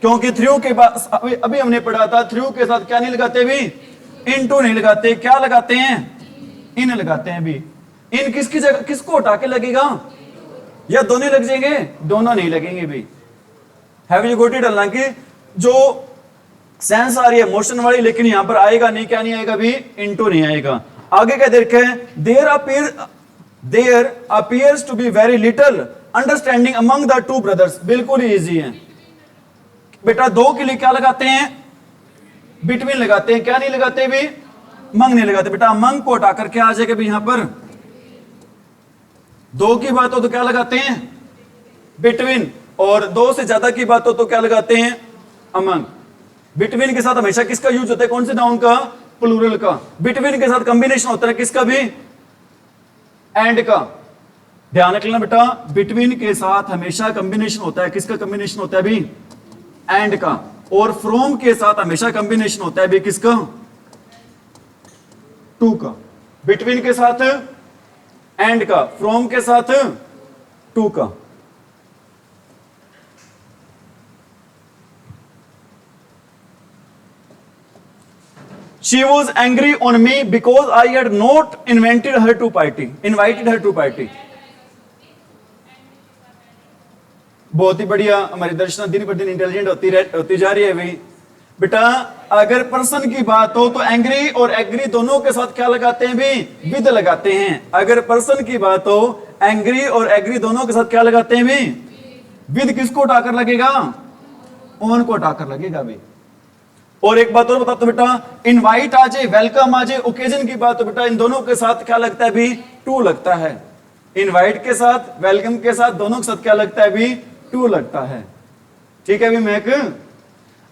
क्योंकि थ्रू के बाद अभी हमने पढ़ा था, थ्रू के साथ क्या नहीं लगाते भी, इनटू नहीं लगाते, क्या लगाते हैं, इन लगाते हैं भी। इन किसकी जगह, किसको हटा के लगेगा, या दोनों लग जाएंगे, दोनों नहीं लगेंगे भी। Have you got it? हालांकि जो सेंस आ रही है मोशन वाली, लेकिन यहां पर आएगा नहीं, क्या नहीं आएगा भी, इनटू नहीं आएगा। आगे क्या देखें, there appears to be very little understanding among the two brothers. बिल्कुल ही इजी है बेटा। दो के लिए क्या लगाते हैं, बिटवीन लगाते हैं, क्या नहीं लगाते भी, मंग नहीं लगाते बेटा। मंग को हटा करके आ जाएगा भी यहां पर। दो की बात हो तो क्या लगाते हैं, बिटवीन, और दो से ज्यादा की बात हो तो क्या लगाते हैं, अमंग। बिटवीन के साथ हमेशा किसका यूज होता है, कौन से नाउन का, प्लूरल का। बिटवीन के साथ कॉम्बिनेशन होता है किसका भी, एंड का। ध्यान रखना बेटा, बिटवीन के साथ हमेशा कॉम्बिनेशन होता है, किसका कॉम्बिनेशन होता है भी, एंड का। और फ्रॉम के साथ हमेशा कॉम्बिनेशन होता है भी, किसका, टू का। बिटवीन के साथ एंड का, फ्रॉम के साथ टू का। She was angry on me because I had not invited her to party. बहुत ही बढ़िया, हमारी दर्शना दिन पर दिन इंटेलिजेंट होती जा रही है भाई। बेटा अगर पर्सन की बात हो तो एंग्री और एग्री दोनों के साथ क्या लगाते हैं भी, विद लगाते हैं। अगर पर्सन की बात हो, एंग्री और एग्री दोनों के साथ क्या लगाते हैं भी, विद किसको उठाकर लगेगा, ऑन को उठाकर लगेगा भी। और एक बात और बता दो बेटा, इनवाइट आ जाए, वेलकम आ जाए, ओकेजन की बात हो बेटा, इन दोनों के साथ क्या लगता है भी, टू लगता है। इनवाइट के साथ, वेलकम के साथ, दोनों के साथ क्या लगता है भी, टू लगता है। ठीक है भी मैक।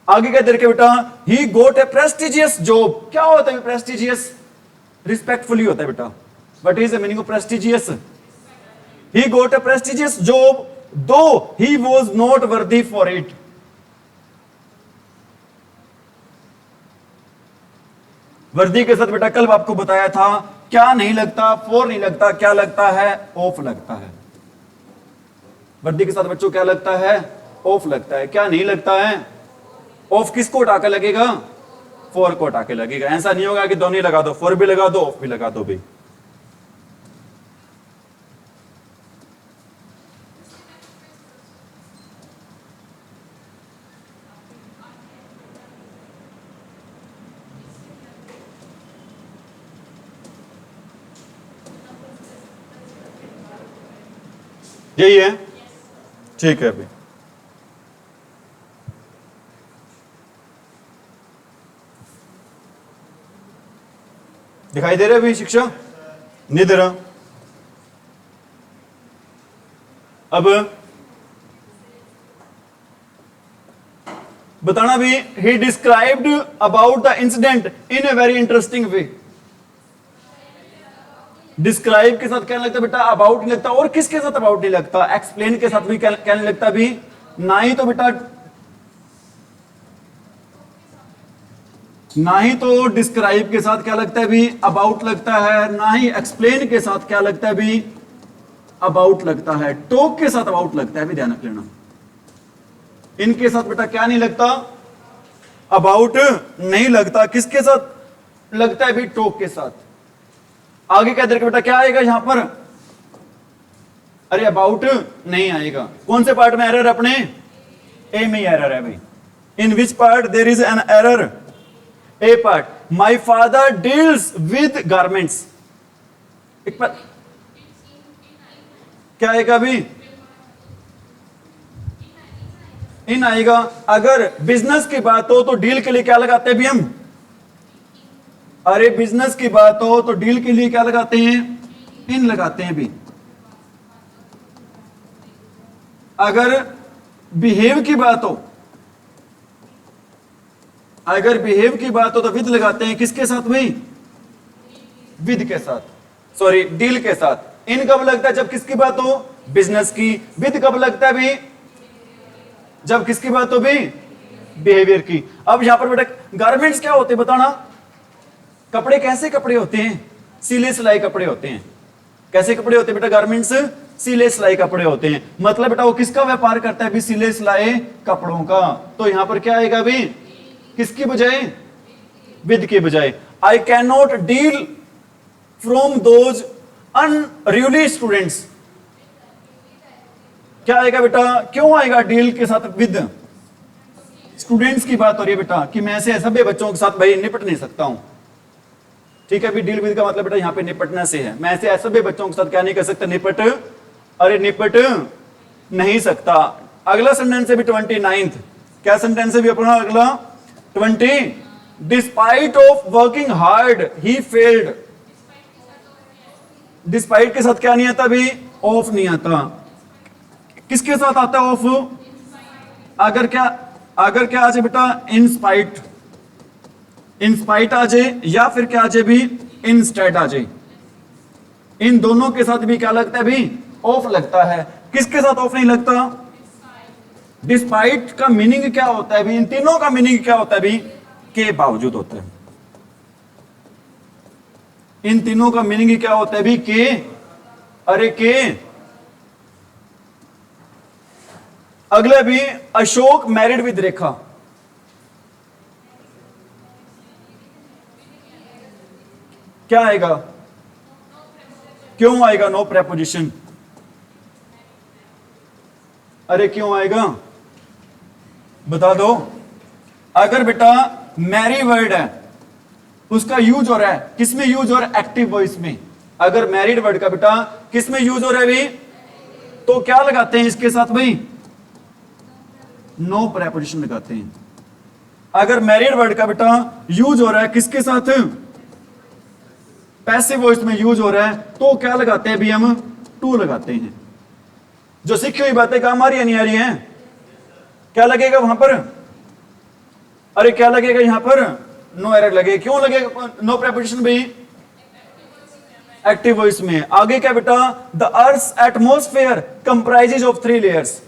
आगे क्या देखे बेटा, ही गोट ए प्रेस्टिजियस जॉब। क्या होता है प्रेस्टिजियस, रिस्पेक्टफुली होता है बेटा। What is the meaning of prestigious, he got a prestigious job though he was not worthy for it. Worthy के साथ बेटा कल आपको बताया था, क्या नहीं लगता, फॉर नहीं लगता, क्या लगता है, ऑफ लगता है। वर्दी के साथ बच्चों क्या लगता है, ऑफ लगता है। क्या नहीं लगता है, ऑफ किसको उठा के लगेगा, फॉर को उठा के लगेगा। ऐसा नहीं होगा कि दोनों ही लगा दो, फॉर भी लगा दो, ऑफ भी लगा दो भी। यही है, ठीक है अभी। दिखाई दे रहा है अभी शिक्षा, नहीं दे रहा। अब बताना भी, ही described about the incident in a very interesting way. Describe के साथ क्या लगता है बेटा, अबाउट नहीं लगता। और किसके साथ अबाउट नहीं लगता, एक्सप्लेन के साथ भी क्या नहीं लगता भी, ना ही तो बेटा, ना ही तो डिस्क्राइब के साथ क्या लगता है भी, अबाउट लगता है, ना ही एक्सप्लेन के साथ क्या लगता है भी, अबाउट लगता है। टॉक के साथ अबाउट लगता है भी, ध्यान रख लेना। इनके साथ बेटा क्या नहीं लगता, अबाउट नहीं लगता। किसके साथ लगता है भी, टॉक के साथ। आगे क्या देखो बेटा, क्या आएगा यहां पर, अरे अबाउट नहीं आएगा। कौन से पार्ट में एरर, अपने ए में एरर है भाई। In which part there is an error, a part. My father deals with garments. क्या आएगा अभी, इन आएगा। अगर बिजनेस की बात हो तो डील के लिए क्या लगाते हैं भी हम, अरे बिजनेस की बात हो तो डील के लिए क्या लगाते हैं, इन लगाते हैं भी। अगर बिहेव की बात हो, अगर बिहेव की बात हो तो विद लगाते हैं, किसके साथ भाई, विद के साथ, सॉरी डील के साथ। इन कब लगता है, जब किसकी बात हो, बिजनेस की। विद कब लगता है भी, जब किसकी बात हो भी, बिहेवियर की। अब यहां पर बेटा गारमेंट्स क्या होते हैं बताना, कपड़े कैसे कपड़े होते हैं, सिले सिलाई कपड़े होते हैं। कैसे कपड़े होते हैं बेटा गारमेंट्स, सिले सिलाई कपड़े होते हैं। मतलब बेटा वो किसका व्यापार करता है भी? सिले सिलाई कपड़ों का। तो यहां पर क्या आएगा भी? किसकी बजाय? विद की बजाय। I can not deal from those unruly students. क्या आएगा बेटा? क्यों आएगा डील के साथ विद? स्टूडेंट्स की बात हो रही है बेटा कि मैं ऐसे सभी बच्चों के साथ भाई निपट नहीं सकता हूं। ठीक है भी, डील विद का मतलब बेटा यहां पे निपटना से है। मैं ऐसे सभी बच्चों के साथ क्या नहीं कर सकता? निपट, अरे निपट नहीं सकता। अगला सेंटेंस है भी 29th। क्या सेंटेंस है भी अपना अगला? 20। Despite of working hard he failed. Despite के साथ क्या नहीं आता भी? ऑफ नहीं आता। किसके साथ आता है ऑफ? अगर क्या आ जाए बेटा? इंस्पाइट। इंस्पाइट आ जाए या फिर क्या आ जाए भी? इंस्टेड आ जाए। इन दोनों के साथ भी क्या लगता है भी? ऑफ लगता है। किसके साथ ऑफ नहीं लगता? डिस्पाइट का मीनिंग क्या होता है भी? इन तीनों का मीनिंग क्या होता है भी? के बावजूद होता है। इन तीनों का मीनिंग क्या होता है भी? के, अरे के। अगला भी, अशोक मैरिड विद रेखा। क्या आएगा? क्यों आएगा नो प्रेपोजिशन? अरे क्यों आएगा? बता दो। अगर बेटा मैरी वर्ड है, उसका यूज हो रहा है किसमें? यूज हो रहा है एक्टिव वॉइस में। अगर मैरिड वर्ड का बेटा किसमें यूज हो रहा है भी? तो क्या लगाते हैं इसके साथ भाई? नो प्रेपोजिशन लगाते हैं। अगर मैरिड वर्ड का बेटा यूज हो रहा है किसके साथ? पैसिव वॉइस में यूज हो रहा है, तो क्या लगाते हैं भी? हम टू लगाते हैं। जो सीखी हुई बातें काम आ रही है नहीं आ रही है? क्या लगेगा वहां पर? अरे क्या लगेगा यहां पर? नो एरर लगेगा। क्यों लगेगा नो प्रेपोजिशन भी? एक्टिव वॉइस में। आगे क्या बेटा? The earth atmosphere comprises of 3 layers.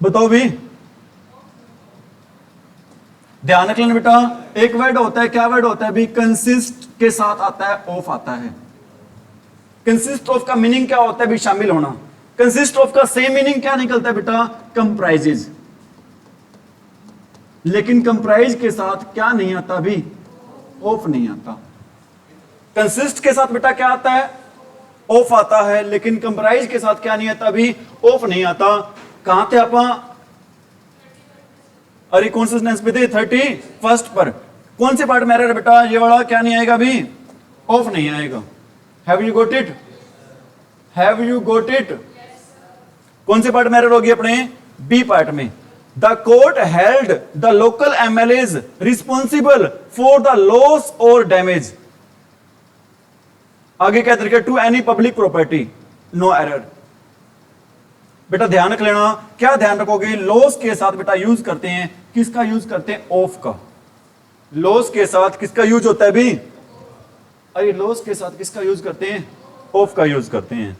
बताओ भी, ध्यान रख लेना बेटा। एक वर्ड होता है, क्या वर्ड होता है भी? कंसिस्ट के साथ आता है ऑफ आता है। कंसिस्ट ऑफ का मीनिंग क्या होता है भी? शामिल होना। कंसिस्ट ऑफ का सेम मीनिंग क्या निकलता है बेटा? कंप्राइजेज। लेकिन कंप्राइज के साथ क्या नहीं आता भी? ऑफ नहीं आता। कंसिस्ट के साथ बेटा क्या आता है? ऑफ आता है। लेकिन कंप्राइज के साथ क्या नहीं आता भी? ऑफ नहीं आता। कहां थे आप? अरे कौन से सेंटेंस पे थे? 31st पर। कौन से पार्ट में एरर है बेटा? ये वाला क्या नहीं आएगा भी? ऑफ नहीं आएगा। Have you got it? Have you got it? कौन से पार्ट में एरर होगी अपने? बी पार्ट में। The court held the local MLAs responsible for the loss और डैमेज। आगे क्या तरीका? To any public property. No error. बेटा ध्यान रख लेना। क्या ध्यान रखोगे? लॉस के साथ बेटा यूज करते हैं किसका? यूज करते हैं ऑफ का। लॉस के साथ किसका यूज होता है भी? अरे लॉस के साथ किसका यूज करते हैं? ऑफ का यूज करते हैं।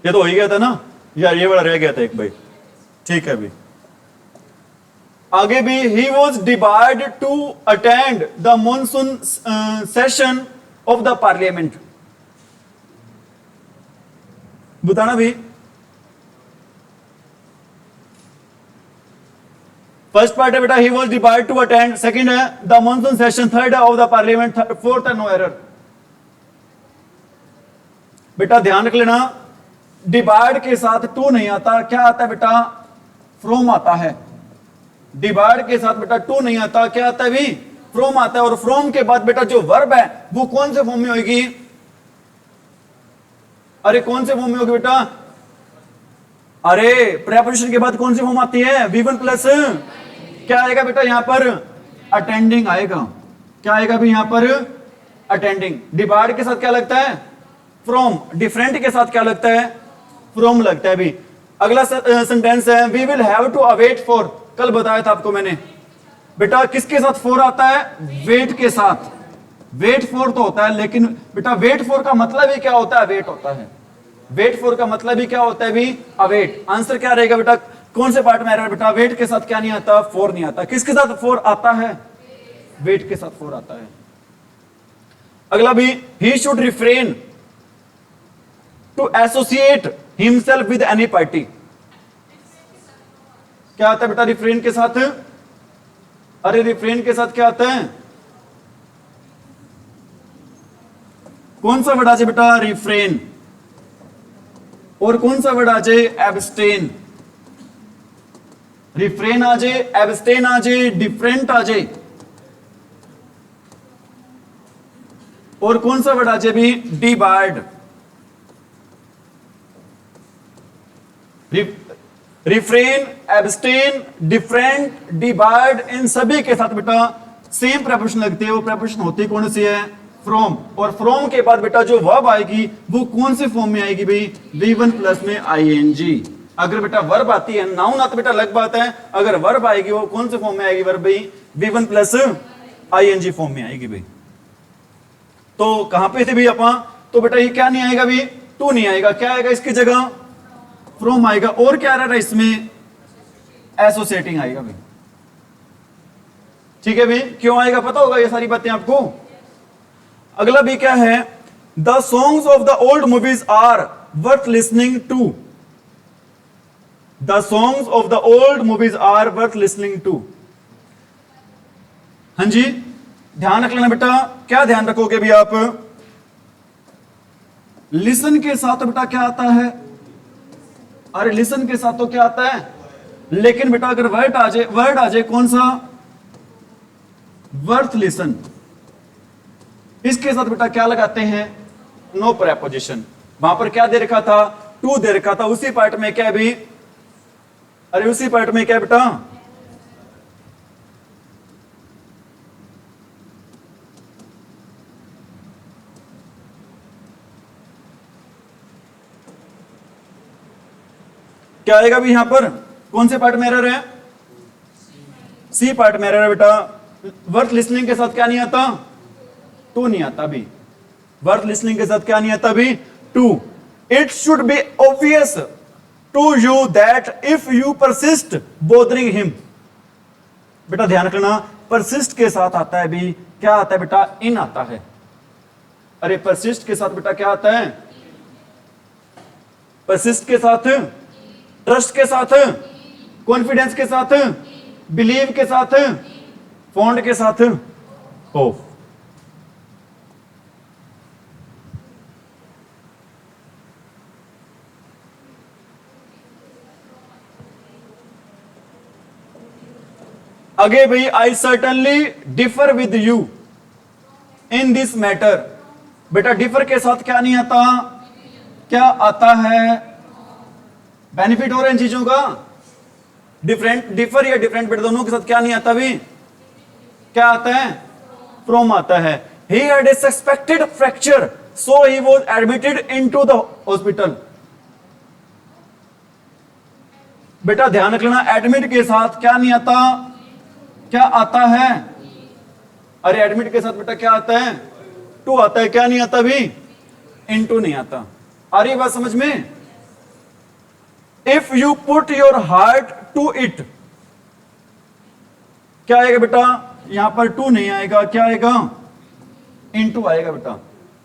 ये तो हो ही गया था ना यार, ये बड़ा रह गया था एक भाई। ठीक है भी। आगे भी, he was debarred to attend the monsoon session of the parliament. बताना भी। फर्स्ट पार्ट है बेटा he was debarred to attend, second है द मॉनसून सेशन, थर्ड है ऑफ द पार्लियामेंट, फोर्थ है नो एरर। बेटा ध्यान रख लेना, डिबार्ड के साथ टू नहीं आता, क्या आता है बेटा? फ्रॉम आता है। डिबार्ड के साथ बेटा टू नहीं आता, क्या आता है भी? फ्रॉम आता है। और फ्रॉम के बाद बेटा जो वर्ब है वो कौन से फॉर्म में होगी? अरे कौन से फॉर्म में होगी बेटा? अरे प्रेपोजिशन के बाद कौन सी फॉर्म आती है? V1 प्लस क्या आएगा बेटा यहां पर? अटेंडिंग आएगा। क्या आएगा भी यहां पर? अटेंडिंग। डिबार्ड के साथ क्या लगता है? फ्रॉम। डिफरेंट के साथ क्या लगता है? फ्रॉम लगता है भी। अगला सेंटेंस है we will have to await for. कल बताया था आपको मैंने बेटा किसके साथ फॉर आता है? वेट के साथ। वेट फॉर तो होता है, लेकिन बेटा वेट फॉर का मतलब ही क्या होता है? वेट होता है। वेट फॉर का मतलब ही क्या होता है भी, अवेट। आंसर क्या रहेगा बेटा, कौन से पार्ट में एरर बेटा, वेट के साथ क्या नहीं आता, फॉर नहीं आता। किसके साथ फॉर आता है, वेट के साथ फॉर आता है। अगला भी, he should refrain to associate himself with any party. क्या आता है बेटा रिफ्रेन के साथ, अरे रिफ्रेन के साथ क्या आता है, कौन सा वर्ड आ जाए बेटा, रिफ्रेन। और कौन सा वर्ड आ जाए, एब्सटेन। रिफ्रेन आ जाए, एब्सटेन आ जाए, डिफरेंट आ जाए, और कौन सा वर्ड आ जाए भी, debarred. Refrain, abstain, different, debarred, इन सभी के साथ बेटा सेम प्रेपोजिशन लगती है। वो प्रेपोजिशन होती कौन सी है, फ्रॉम। और फ्रॉम के बाद बेटा जो वर्ब आएगी वो कौन से फॉर्म में आएगी भाई, V1 प्लस में ing। अगर बेटा वर्ब आती है, नाउन आता बेटा अलग बात है, अगर वर्ब आएगी वो कौन से फॉर्म में आएगी वर्ब भाई, V1 प्लस ing फॉर्म में आएगी भाई। तो कहां पे थे भाई अपा, तो बेटा ये क्या नहीं आएगा भाई, टू नहीं आएगा, क्या आएगा इसकी जगह, फ्रॉम आएगा। और क्या रहा है इसमें, एसोसिएटिंग आएगा भाई। ठीक है भाई, क्यों आएगा पता होगा ये सारी बातें आपको। अगला भी क्या है, the songs of the old movies are worth listening to. The songs of the old movies are worth listening to. हाँ जी, ध्यान रख लेना बेटा, क्या ध्यान रखोगे भी आप, लिसन के साथ तो बेटा क्या आता है, अरे लिसन के साथ तो क्या आता है, लेकिन बेटा अगर वर्ड आ जाए कौन सा, वर्थ लिसन, इसके साथ बेटा क्या लगाते हैं, नो प्रेपोजिशन। वहां पर क्या दे रखा था, टू दे रखा था। उसी पार्ट में क्या है भी, अरे उसी पार्ट में क्या है बेटा, क्या आएगा भी, यहां पर कौन से पार्ट में एरर है, सी पार्ट में एरर है बेटा। वर्थ लिसनिंग के साथ क्या नहीं आता, टू नहीं आता भी। वर्थ लिसनिंग के साथ क्या नहीं आता भी, to. It should be obvious to you that if you persist bothering him. बेटा ध्यान रखना, परसिस्ट के साथ आता है भी, क्या आता है बेटा, इन आता है। अरे परसिस्ट के साथ बेटा क्या आता है, परसिस्ट के साथ, ट्रस्ट के साथ, कॉन्फिडेंस के साथ, बिलीव के साथ, फॉन्ड के साथ, होप। आगे भाई, आई certainly differ with you in this matter. बेटा डिफर के साथ क्या नहीं आता, क्या आता है, बेनिफिट हो रहे हैं चीजों का, डिफरेंट, डिफर या डिफरेंट बेटा दोनों के साथ क्या नहीं आता भी, क्या आता है, फ्रॉम आता है। He had a suspected fracture so he was admitted into the hospital. बेटा ध्यान रखना, एडमिट के साथ क्या नहीं आता, क्या आता है, अरे एडमिट के साथ बेटा क्या आता है, टू आता है, क्या नहीं आता भी, इनटू नहीं आता। आ रही बात समझ में। If you put your heart to it, क्या आएगा बेटा, यहां पर टू नहीं आएगा, क्या आएगा, इनटू आएगा बेटा।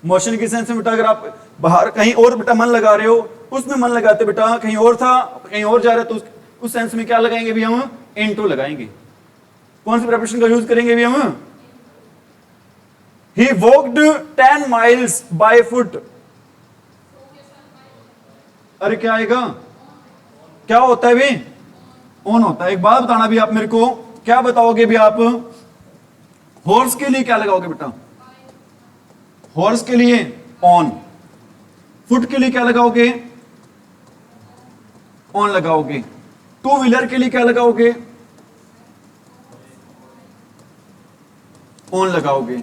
मोशन की सेंस में बेटा अगर आप बाहर कहीं और बेटा मन लगा रहे हो, उसमें मन लगाते बेटा कहीं और था, कहीं और जा रहे तो उस सेंस में क्या लगाएंगे भी हम, इनटू लगाएंगे। कौन सी प्रेपोजिशन का यूज करेंगे भी हम, ही वॉक्ड 10 miles बाय फुट। अरे क्या आएगा, क्या होता है भी, ऑन होता है। एक बात बताना भी आप मेरे को, क्या बताओगे भी आप, हॉर्स के लिए क्या लगाओगे बेटा, हॉर्स के लिए ऑन, फुट के लिए क्या लगाओगे, ऑन लगाओगे। टू व्हीलर के लिए क्या लगाओगे, ऑन लगाओगे।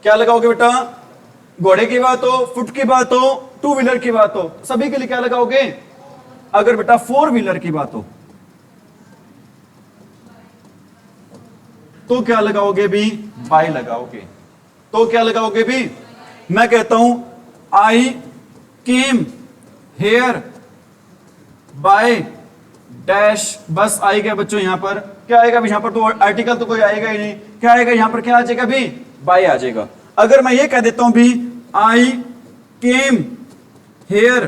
क्या लगाओगे बेटा, घोड़े की बात हो, फुट की बात हो, टू व्हीलर की बात हो, सभी के लिए क्या लगाओगे। अगर बेटा फोर व्हीलर की बात हो तो क्या लगाओगे भी, बाय लगाओगे। तो क्या लगाओगे भी, मैं कहता हूं आई केम हेयर बाय डैश, बस आएगा बच्चों यहां पर क्या आएगा अभी, यहां पर तो आर्टिकल तो कोई आएगा ही नहीं, क्या आएगा यहां पर, क्या आ जाएगा भी, बाय आ जाएगा। अगर मैं ये कह देता हूं भी आई केम हेयर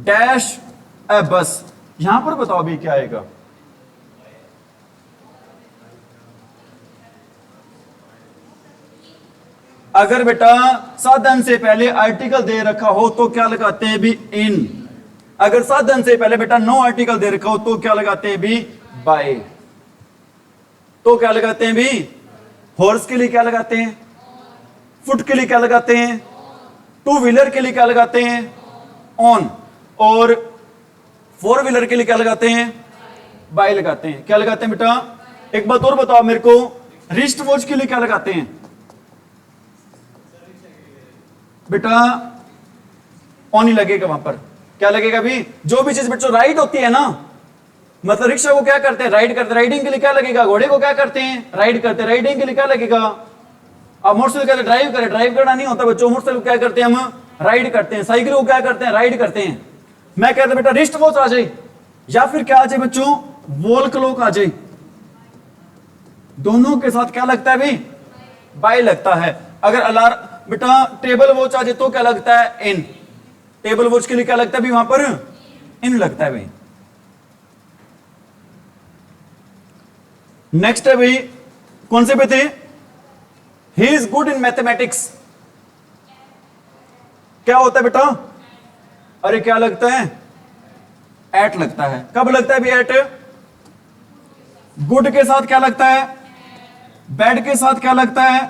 डैश ए बस, यहां पर बताओ भी क्या आएगा, अगर बेटा साधन से पहले आर्टिकल दे रखा हो तो क्या लगाते हैं भी, इन। अगर साधन से पहले बेटा नो आर्टिकल दे रखा हो तो क्या लगाते हैं भी, बाय। तो क्या लगाते हैं भी, हॉर्स के लिए क्या लगाते हैं, फुट के लिए क्या लगाते हैं, टू व्हीलर के लिए क्या लगाते हैं, ऑन, और फोर व्हीलर के लिए क्या लगाते हैं, बाय लगाते हैं। क्या लगाते हैं बेटा, एक बात और बताओ मेरे को, रिस्ट वॉच के लिए क्या लगाते हैं बेटा, ऑन ही लगेगा वहां पर, क्या लगेगा भी, जो भी चीज बच्चों राइड होती है ना, मतलब रिक्शा को क्या करते हैं, राइड करते, राइडिंग के लिए क्या लगेगा, घोड़े को क्या करते हैं, राइड करते, राइडिंग के लिए क्या लगेगा। अब मोटरसाइकिल ड्राइव करे, ड्राइव करना नहीं होता बच्चों, मोटरसाइकिल क्या करते हैं हम, राइड करते हैं, साइकिल को क्या करते हैं, राइड करते हैं। मैं कहता बेटा रिस्ट वॉच आ जाए या फिर क्या आ जाए बच्चों, वॉल क्लॉक आ जाए, दोनों के साथ क्या लगता है भी, बाय लगता है। अगर अलार्म बेटा टेबल वॉच आ जाए तो क्या लगता है, इन। टेबल वॉच के लिए क्या लगता है भी वहां पर, इन लगता है भाई। नेक्स्ट है भाई, कौन से पे थे, he is good in mathematics, क्या होता है बेटा, अरे क्या लगता है, एट लगता है। कब लगता है भी एट, गुड के साथ क्या लगता है, बैड के साथ क्या लगता है,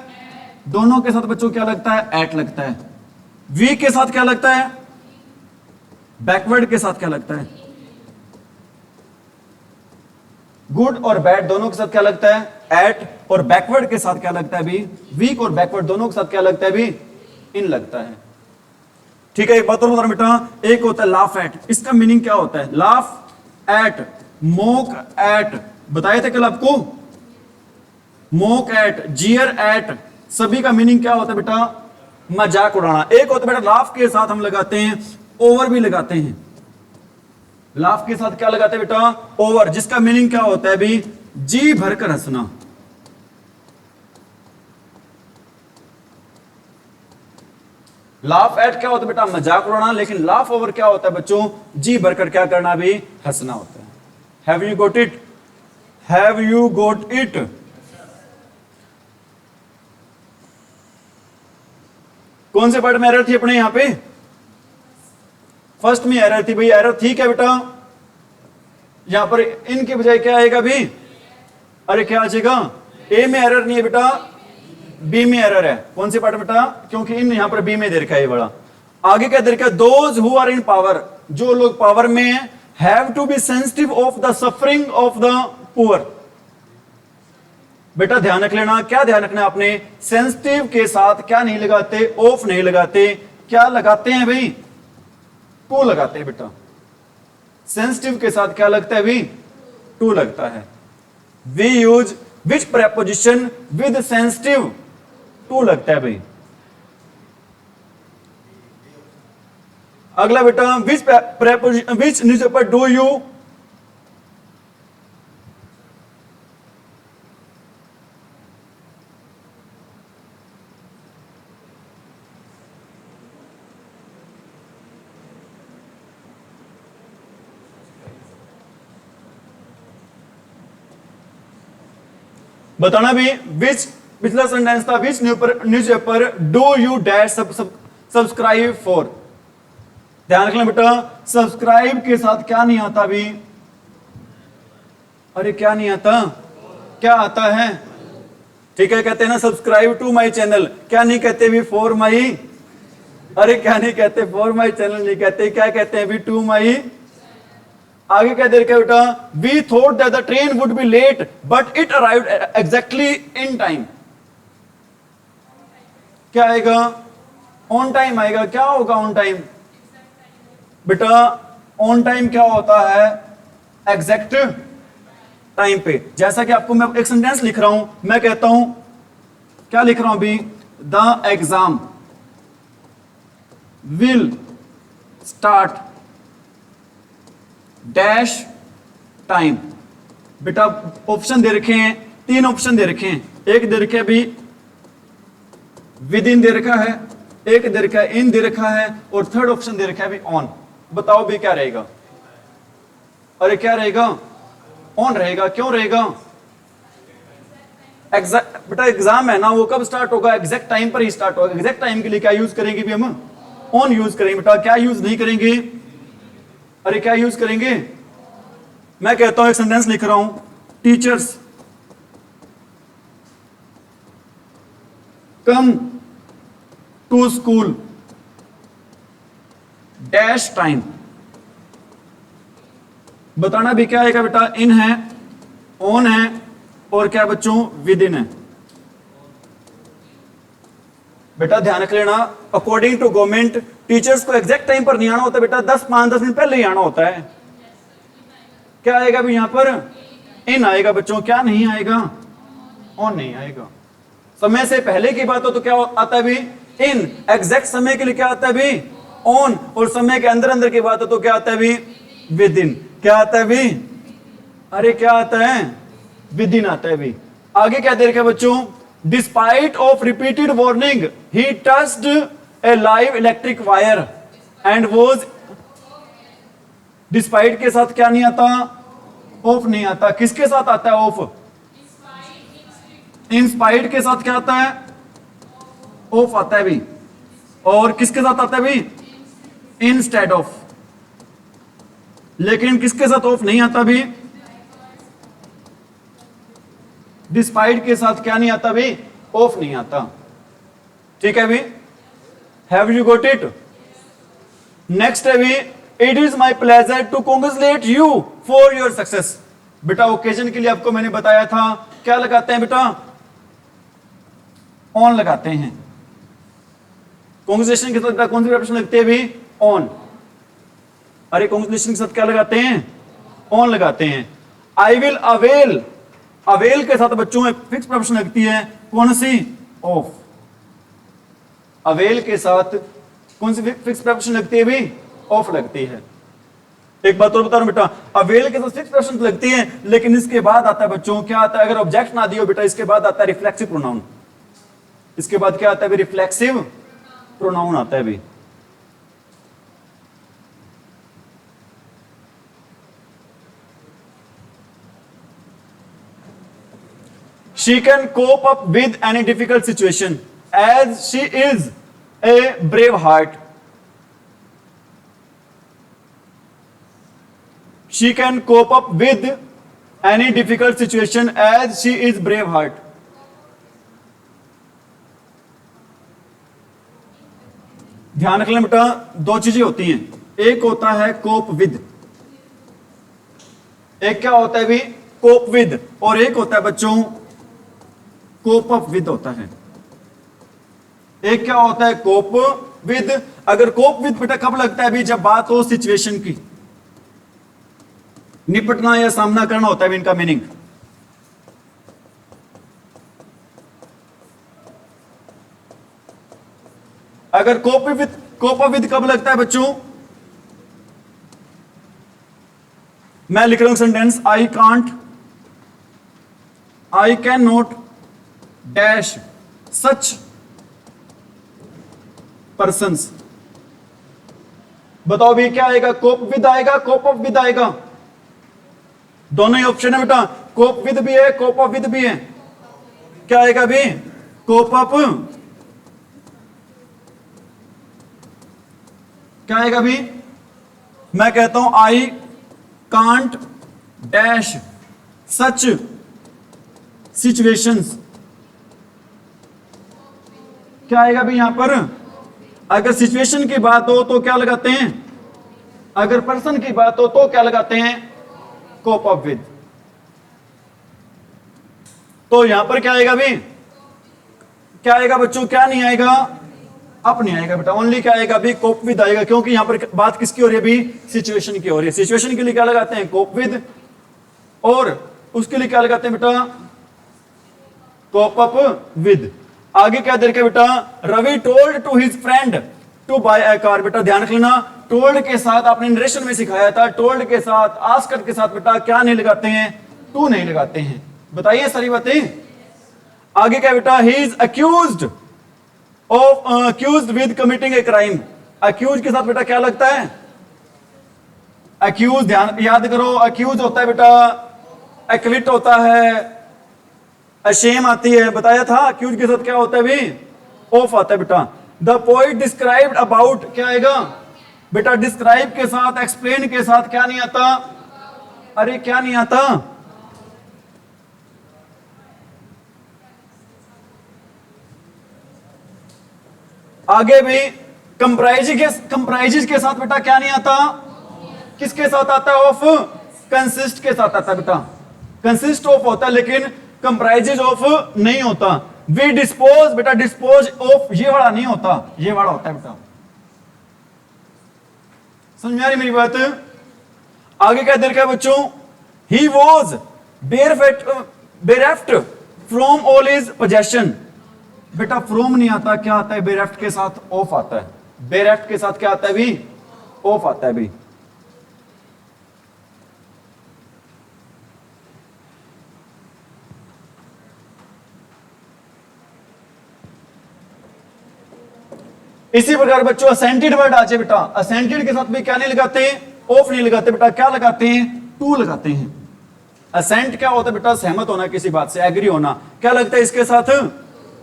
दोनों के साथ बच्चों क्या लगता है, एट लगता है। वीक के साथ क्या लगता है, बैकवर्ड के साथ क्या लगता है, गुड और बैड दोनों के साथ क्या लगता है, एट, और बैकवर्ड के साथ क्या लगता है भी, वीक और बैकवर्ड दोनों के साथ क्या लगता है भी, इन लगता है। ठीक है, एक बात और बता रहा बेटा, एक होता है लाफ एट, इसका मीनिंग क्या होता है, लाफ एट, मोक एट, बताए थे कल आपको, मोक एट, जियर एट, सभी का मीनिंग क्या होता है बेटा, मजाक उड़ाना। एक होता है बेटा लाफ के साथ हम लगाते हैं, ओवर भी लगाते हैं, लाफ के साथ क्या लगाते हैं बेटा, ओवर, जिसका मीनिंग क्या होता है भी, जी भरकर हंसना। लाफ एट क्या होता है बेटा, मजाक उड़ाना, लेकिन लाफ ओवर क्या होता है बच्चों, जी भरकर क्या करना भी, हंसना होता है। Have you got it, have you got it. कौन से पार्ट में एरर थी अपने यहां पे, फर्स्ट में एरर थी भाई, एरर थी क्या बेटा, यहां पर इनके बजाय क्या आएगा भी, अरे क्या आ जाएगा, ए में एरर नहीं है बेटा, बी में एरर है। कौन से पार्ट बेटा, क्योंकि इन यहां पर बी में दे रखा है बड़ा, आगे क्या दे रखा है, those who are in power, जो लोग पावर में हैं, have to be sensitive of the suffering of the poor. बेटा ध्यान रख लेना, क्या ध्यान रखना आपने, सेंसिटिव के साथ क्या नहीं लगाते, ऑफ नहीं लगाते, क्या लगाते हैं भाई, टू लगाते हैं बेटा। सेंसिटिव के साथ क्या लगता है भाई, टू लगता है। We use which preposition with sensitive, to लगता है भाई। अगला बेटा, which preposition, which newspaper do you, बताना भी, विच, पिछला सेंटेंस था, which newspaper do you dash subscribe for. ध्यान रखना बेटा, सब्सक्राइब के साथ क्या नहीं आता भी, अरे क्या नहीं आता, क्या आता है, ठीक है, कहते हैं ना सब्सक्राइब टू माई चैनल, क्या नहीं कहते भी फॉर माई, अरे क्या नहीं कहते, फॉर माई चैनल नहीं कहते, क्या कहते हैं भी, टू माई। आगे क्या दे रखा है बेटा, we thought that the train would be late but it arrived exactly in time. क्या आएगा, ऑन टाइम आएगा। क्या होगा ऑन टाइम बेटा, ऑन टाइम क्या होता है, एग्जैक्ट टाइम पे। जैसा कि आपको मैं एक सेंटेंस लिख रहा हूं, मैं कहता हूं, क्या लिख रहा हूं अभी, the exam will start dash time. बेटा ऑप्शन दे रखे हैं, 3 ऑप्शन दे रखे हैं। एक दे रखे भी विद इन दे रखा है, एक दे रखा है इन दे रखा है, और थर्ड ऑप्शन दे रखा है भी ऑन। बताओ भी क्या रहेगा? अरे क्या रहेगा? ऑन रहेगा। क्यों रहेगा? बेटा एग्जाम है ना, वो कब स्टार्ट होगा? एग्जैक्ट टाइम पर ही स्टार्ट होगा। एग्जैक्ट टाइम के लिए क्या यूज करेंगे भी हम? ऑन यूज करेंगे। बेटा क्या यूज नहीं करेंगे? अरे क्या यूज करेंगे? मैं कहता हूं, एक सेंटेंस लिख रहा हूं, teachers come to school dash time. बताना भी क्या आएगा बेटा? इन है, ऑन है, और क्या बच्चों? विद इन है। बेटा ध्यान रख लेना, अकॉर्डिंग टू गवर्नमेंट टीचर्स को एग्जैक्ट टाइम पर नहीं आना होता बेटा, 5-10 मिनट पहले ही आना होता है। क्या आएगा भी यहां पर? इन आएगा बच्चों। क्या नहीं आएगा? ऑन नहीं आएगा। समय से पहले की बात हो तो क्या आता है भी? इन। एग्जैक्ट समय के लिए क्या आता है भी? ऑन। और समय के अंदर अंदर की बात हो तो क्या आता है भी? With in. क्या आता है भी? अरे क्या आता है? विद इन आता है भी। आगे क्या दे रखा है बच्चों? Despite of repeated warning he touched A live electric wire and was. Despite के साथ क्या नहीं आता? ऑफ नहीं आता। किसके साथ आता है ऑफ? इंस्पाइट के साथ क्या आता है? ऑफ आता है भी। और किसके साथ आता है भी? Instead of. लेकिन किसके साथ ऑफ नहीं आता भी? डिस्पाइट के साथ क्या नहीं आता भी? ऑफ नहीं आता। ठीक है भी? Have you got it? Next है भी, it is my pleasure to congratulate you for your success. बेटा ओकेजन के लिए आपको मैंने बताया था, क्या लगाते हैं बेटा? ऑन लगाते हैं। कॉन्ग्रेचुलेशन के साथ कौन सी प्रिपरेशन लगती है भी? ऑन। अरे कॉन्ग्रेचुलेशन के साथ क्या लगाते हैं? ऑन लगाते हैं। आई विल अवेल, अवेल के साथ बच्चों में फिक्स प्रिपरेशन लगती है, कौन सी? ऑफ। अवेल के साथ कौन सी फिक्स प्रिपरेशन लगती है भी? ऑफ लगती है। एक बात और बता रहा हूं बेटा, अवेल के साथ फिक्स प्रिपरेशन लगती है, लेकिन इसके बाद आता है बच्चों, क्या आता है? अगर ऑब्जेक्ट ना दियो बेटा, इसके बाद आता है रिफ्लेक्सिव प्रोनाउन। इसके बाद क्या आता है? रिफ्लेक्सिव प्रोनाउन आता है भी। She can cope up with any difficult situation as she is a brave heart. She can cope up with any difficult situation as she is brave heart. ध्यान रख लें बेटा, 2 चीजें होती हैं। एक होता है कोप विद, एक क्या होता है भी? Cope with. और एक होता है बच्चों कोप अप विद होता है। एक क्या होता है? Cope with. अगर कोप विद बेटा कब लगता है भी? जब बात हो सिचुएशन की, निपटना या सामना करना होता है इनका मीनिंग। अगर कोप विद कब लगता है बच्चों? मैं लिख रहा हूं sentence, I can not dash such persons. बताओ भी क्या आएगा? कोप विद आएगा, कोप अप विद आएगा? दोनों ही ऑप्शन है बेटा, कोप विद भी है, कोप अप विद भी है। क्या आएगा भी? Cope up. क्या आएगा भी? मैं कहता हूं I can't dash such situations. क्या आएगा भी यहां पर? अगर सिचुएशन की बात हो तो क्या लगाते हैं? अगर पर्सन की बात हो तो क्या लगाते हैं? Cope up with. तो यहां पर क्या आएगा भी? क्या आएगा बच्चों? क्या नहीं आएगा? अप नहीं आएगा बेटा, ओनली क्या आएगा भी? कोप विद आएगा, क्योंकि यहां पर बात किसकी हो रही है भी? सिचुएशन की हो रही है। सिचुएशन के लिए क्या लगाते हैं? Cope with. और उसके लिए क्या लगाते हैं बेटा? Cope up with. आगे क्या दे रखा है बेटा? Ravi told to his friend to buy a car. बेटा ध्यान रख लेना, टोल्ड के साथ आपने नरेशन में सिखाया था, टोल्ड के साथ आस्क्ड के साथ बेटा क्या नहीं लगाते हैं, टू नहीं लगाते हैं। बताइए सारी बातें। आगे क्या बेटा, he is accused of, accused with committing a crime. Accuse के साथ बेटा क्या लगता है, अक्यूज, ध्यान याद करो, अक्यूज होता है बेटा एक्विट होता है, अशेम आती है, बताया था। अक्यूज के साथ क्या होता है भी, ऑफ आता है बेटा। द पोइट डिस्क्राइब्ड अबाउट क्या आएगा बेटा, डिस्क्राइब के साथ एक्सप्लेन के साथ क्या नहीं आता, अरे क्या नहीं आता, आगे भी कंप्राइजेस के साथ बेटा क्या नहीं आता, किसके साथ आता है, ऑफ, कंसिस्ट के साथ आता है बेटा, कंसिस्ट ऑफ होता है लेकिन कंप्राइजेस ऑफ नहीं होता। वी डिस्पोज, बेटा डिस्पोज ऑफ ये वाला नहीं होता, ये वाला होता है बेटा। समझ में आ रही मेरी बात। आगे क्या दे रखा है बच्चों, he was bereft from all his possession. बेटा फ्रॉम नहीं आता, क्या आता है, बेरेफ्ट के साथ ऑफ आता है, बेरेफ्ट के साथ क्या आता है भी, ऑफ आता है भी। इसी प्रकार बच्चों असेंटेड वर्ड आ जाए बेटा, असेंटेड के साथ भी क्या नहीं लगाते, ऑफ नहीं लगाते बेटा, क्या लगाते हैं, टू लगाते हैं। असेंट क्या होता है बेटा, सहमत होना किसी बात से, एग्री होना, क्या लगता है इसके साथ,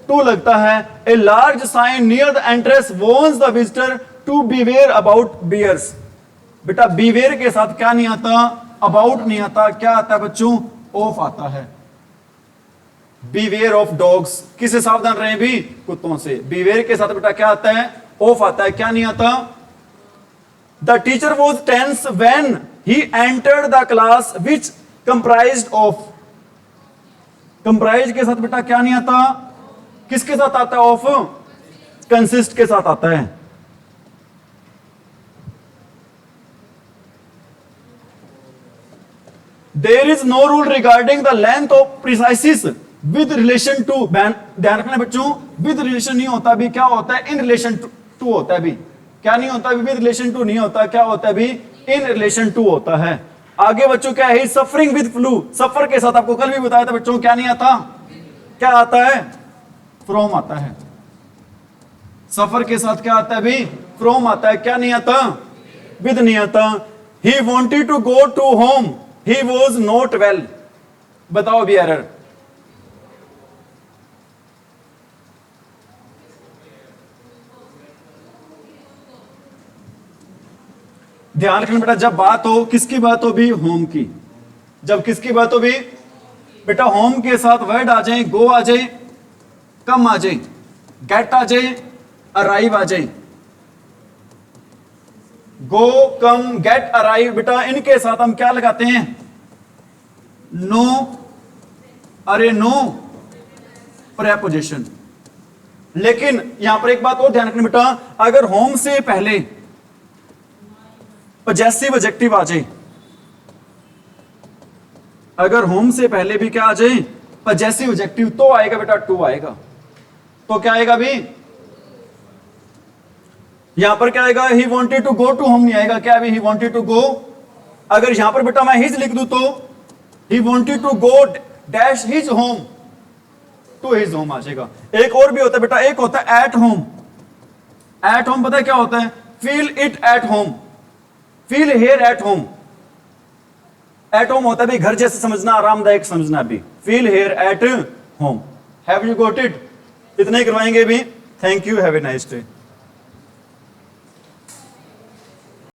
टू लगता है। A large sign near the entrance warns the visitor to beware about bears. बेटा बीवेयर के साथ क्या नहीं आता, अबाउट नहीं आता, क्या आता है बच्चों, ऑफ आता है। बीवेयर ऑफ डॉग्स, किससे सावधान रहे भी, कुत्तों से। बीवेयर के साथ बेटा क्या आता है, ऑफ आता है, क्या नहीं आता। The teacher was tense when he entered the class which comprised of. Comprise के साथ बेटा क्या नहीं आता, किसके साथ आता है, ऑफ, कंसिस्ट के साथ आता है। There is no rule regarding the length of precises with relation to. ध्यान रखना बच्चों, विद रिलेशन नहीं होता भी, क्या होता है, इन रिलेशन टू होता है भी, क्या नहीं होता भी, विद रिलेशन टू नहीं होता, क्या होता है भी, इन रिलेशन टू होता है। आगे बच्चों क्या है, सफरिंग विद फ्लू। सफर के साथ आपको कल भी बताया था बच्चों, क्या नहीं आता, क्या आता है, फ्रॉम आता है। सफर के साथ क्या आता है भी, फ्रॉम आता है, क्या नहीं आता, विद नहीं आता। He wanted to go to home, he was not well. बताओ भी एरर, ध्यान रखना बेटा, जब बात हो, किसकी बात हो भी, होम की। जब किसकी बात हो भी बेटा, होम के साथ वर्ड आ जाए, गो आ जाए, कम आ जाए, गेट आ जाए, अराइव आ जाए। गो, कम, गेट, अराइव, बेटा इनके साथ हम क्या लगाते हैं, नो, अरे नो प्रेपोजिशन। लेकिन यहां पर एक बात और ध्यान रखना बेटा, अगर होम से पहले पजेसिव एडजेक्टिव आ जाए, अगर होम से पहले भी क्या आ जाए, पजेसिव एडजेक्टिव, तो आएगा बेटा टू आएगा। तो क्या आएगा भी, यहां पर क्या आएगा, he wanted to go to home नहीं आएगा, क्या भी, ही वांटेड टू गो। अगर यहां पर बेटा मैं हिज लिख दूं तो he wanted to go dash his home, to his home आ जाएगा। एक और भी होता है बेटा, एक होता है एट होम। एट होम पता है क्या होता है, feel it at home, feel here at home. At home होता है भी घर जैसे समझना, आरामदायक समझना भी, feel here at home. Have you got it? इतना ही करवाएंगे भी। Thank you, have a nice day.